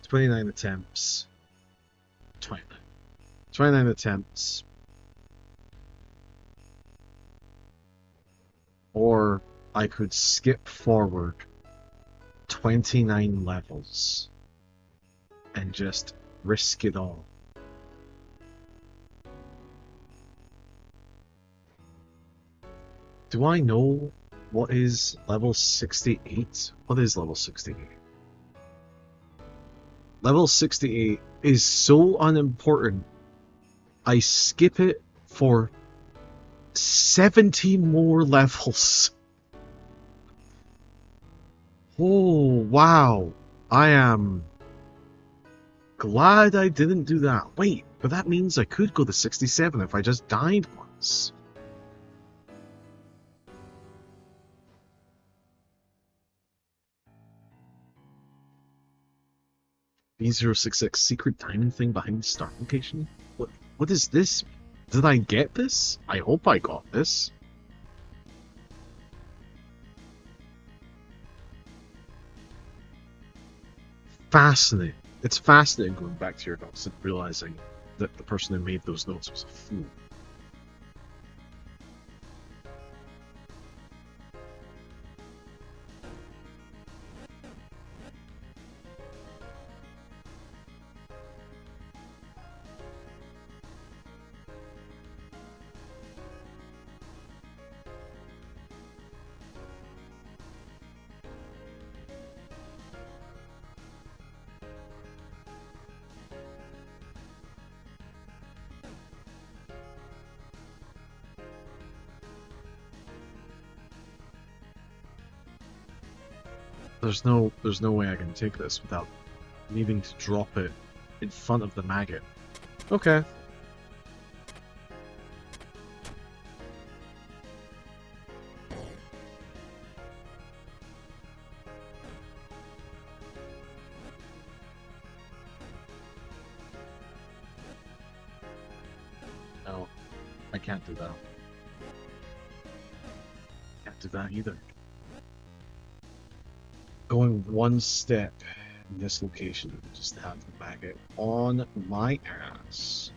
29 attempts. 29 attempts. Or I could skip forward 29 levels and just risk it all. Do I know what is level 68? What is level 68? Level 68 is so unimportant. I skip it for 70 more levels. Oh, wow. I am glad I didn't do that. Wait, but that means I could go to 67 if I just died once. B066 secret diamond thing behind the start location? What is this? Did I get this? I hope I got this. Fascinating. It's fascinating going back to your notes and realizing that the person who made those notes was a fool. There's no way I can take this without needing to drop it in front of the maggot. Okay. No, I can't do that. Can't do that either. Going one step in this location, just to have the maggot on my ass.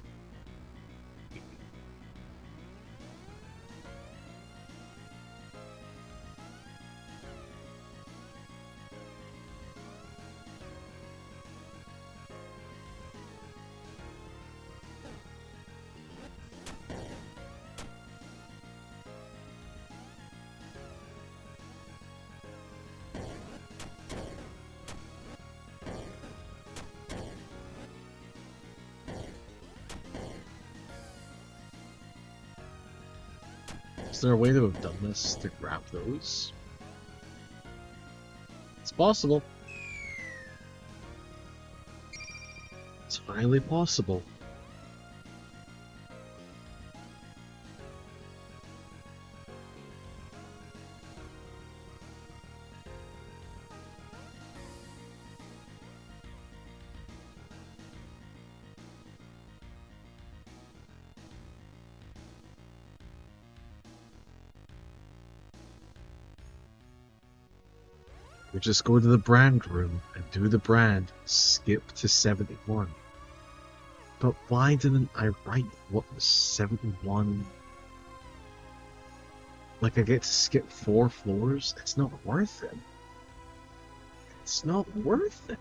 Is there a way to have done this to grab those? It's possible. It's highly possible. We just go to the brand room and do the brand, skip to 71. But why didn't I write what was 71? Like I get to skip 4 floors? It's not worth it. It's not worth it.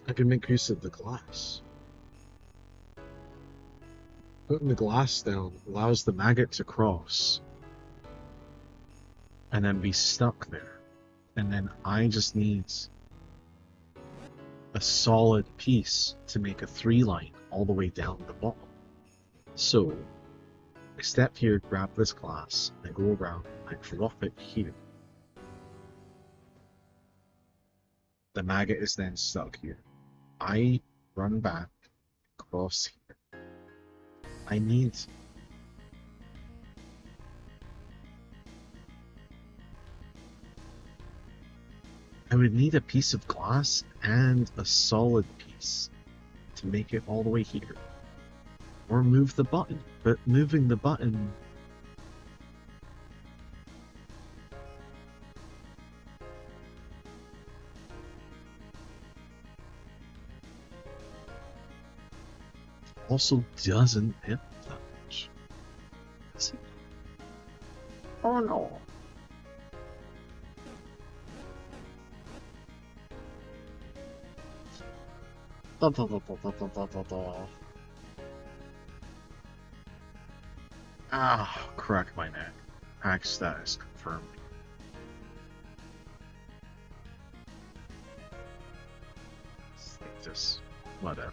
I can make use of the glass. Putting the glass down allows the maggot to cross and then be stuck there. And then I just need a solid piece to make a 3-line all the way down the bottom. So I step here, grab this glass, I go around, I drop it here. The maggot is then stuck here. I run back, cross here. I would need a piece of glass and a solid piece to make it all the way here. Or move the button, but moving the button... also doesn't hit that much. Does it? Oh no. Ah, crack my neck. Hack status confirmed. Just whatever.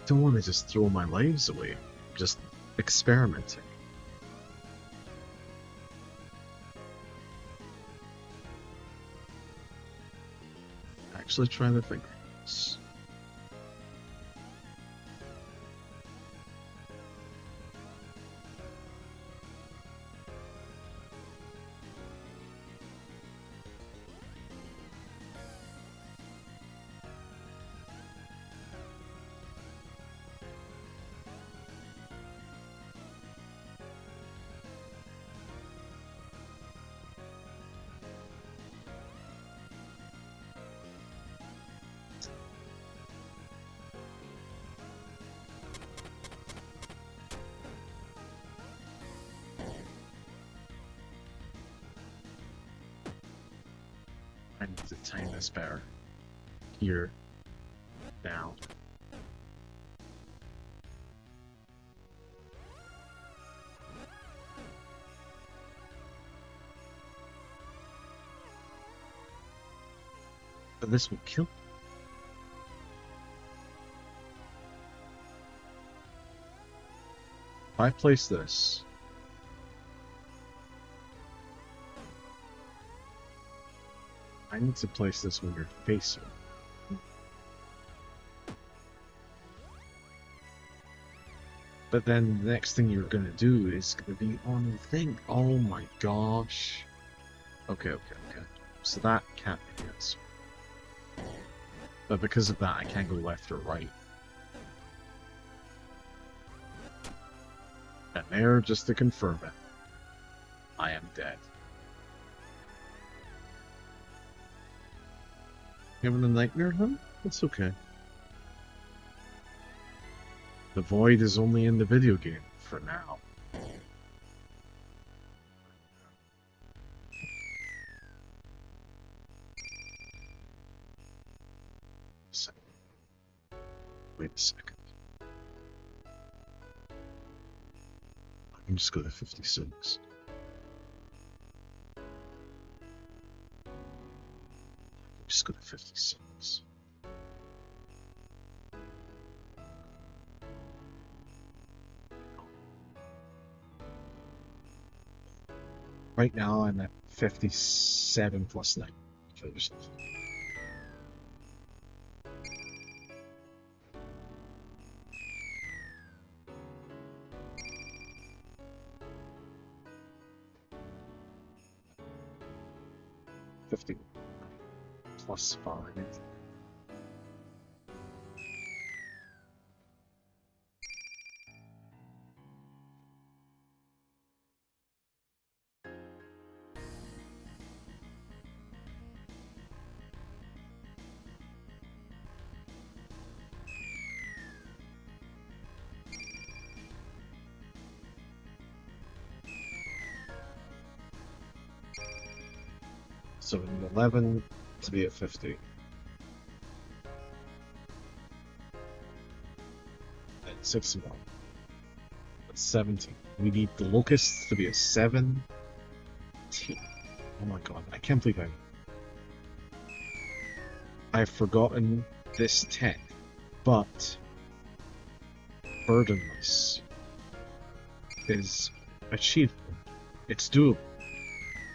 don't want to just throw my lives away. Just experimenting. Actually try the fingers. I need to time this better. Here. Now. But this will kill. If I place this. I need to place this when you're facing. But then the next thing you're gonna do is gonna be on the thing. Oh my gosh. Okay. So that can't be the answer. But because of that, I can't go left or right. And there, just to confirm it, I am dead. Having a nightmare, huh? That's okay. The void is only in the video game for now. Wait a second. I can just go to 56. Just go to 56. Right now I'm at 57 plus 9. Kill yourself. Plus 5. So in 11 to be at 50. And 61. That's 17. We need the locusts to be at 17. Oh my god, I can't believe I've forgotten this tech, but burdenless is achievable. It's doable.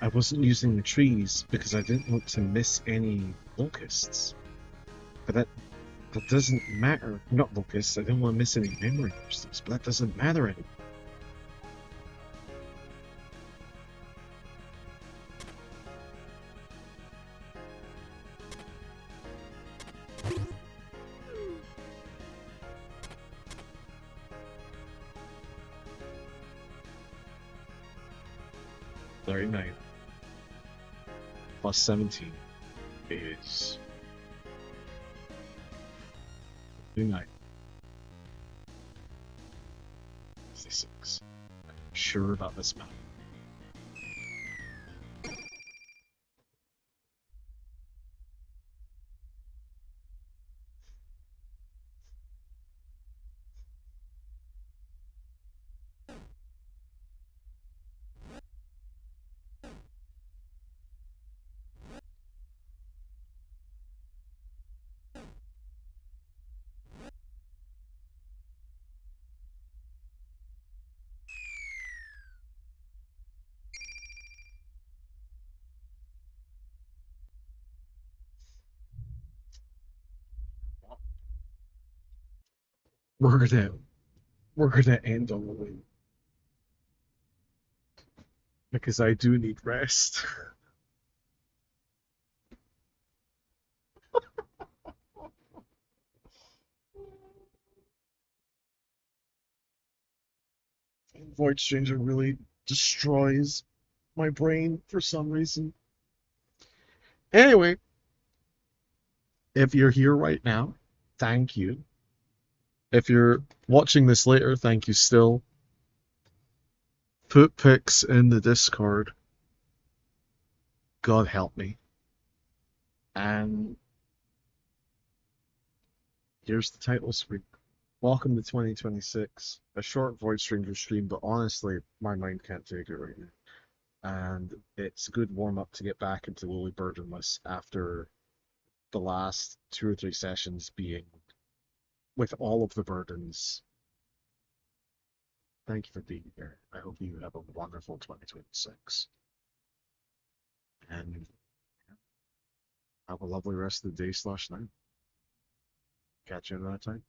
I wasn't using the trees because I didn't want to miss any locusts. But that doesn't matter. Not locusts, I didn't want to miss any memory crystals, but that doesn't matter anymore. Plus 17 is 39. 66. I'm sure about this map. we're gonna end on the win. Because I do need rest. Void Stranger really destroys my brain for some reason. Anyway, if you're here right now, thank you. If you're watching this later, thank you still. Put pics in the Discord. God help me. And here's the title screen. Welcome to 2026. A short Void Stranger stream, but honestly, my mind can't take it right now. And it's a good warm-up to get back into Lowly Burdenless after the last 2 or 3 sessions being with all of the burdens. Thank you for being here. I hope you have a wonderful 2026. And have a lovely rest of the day /night. Catch you another time.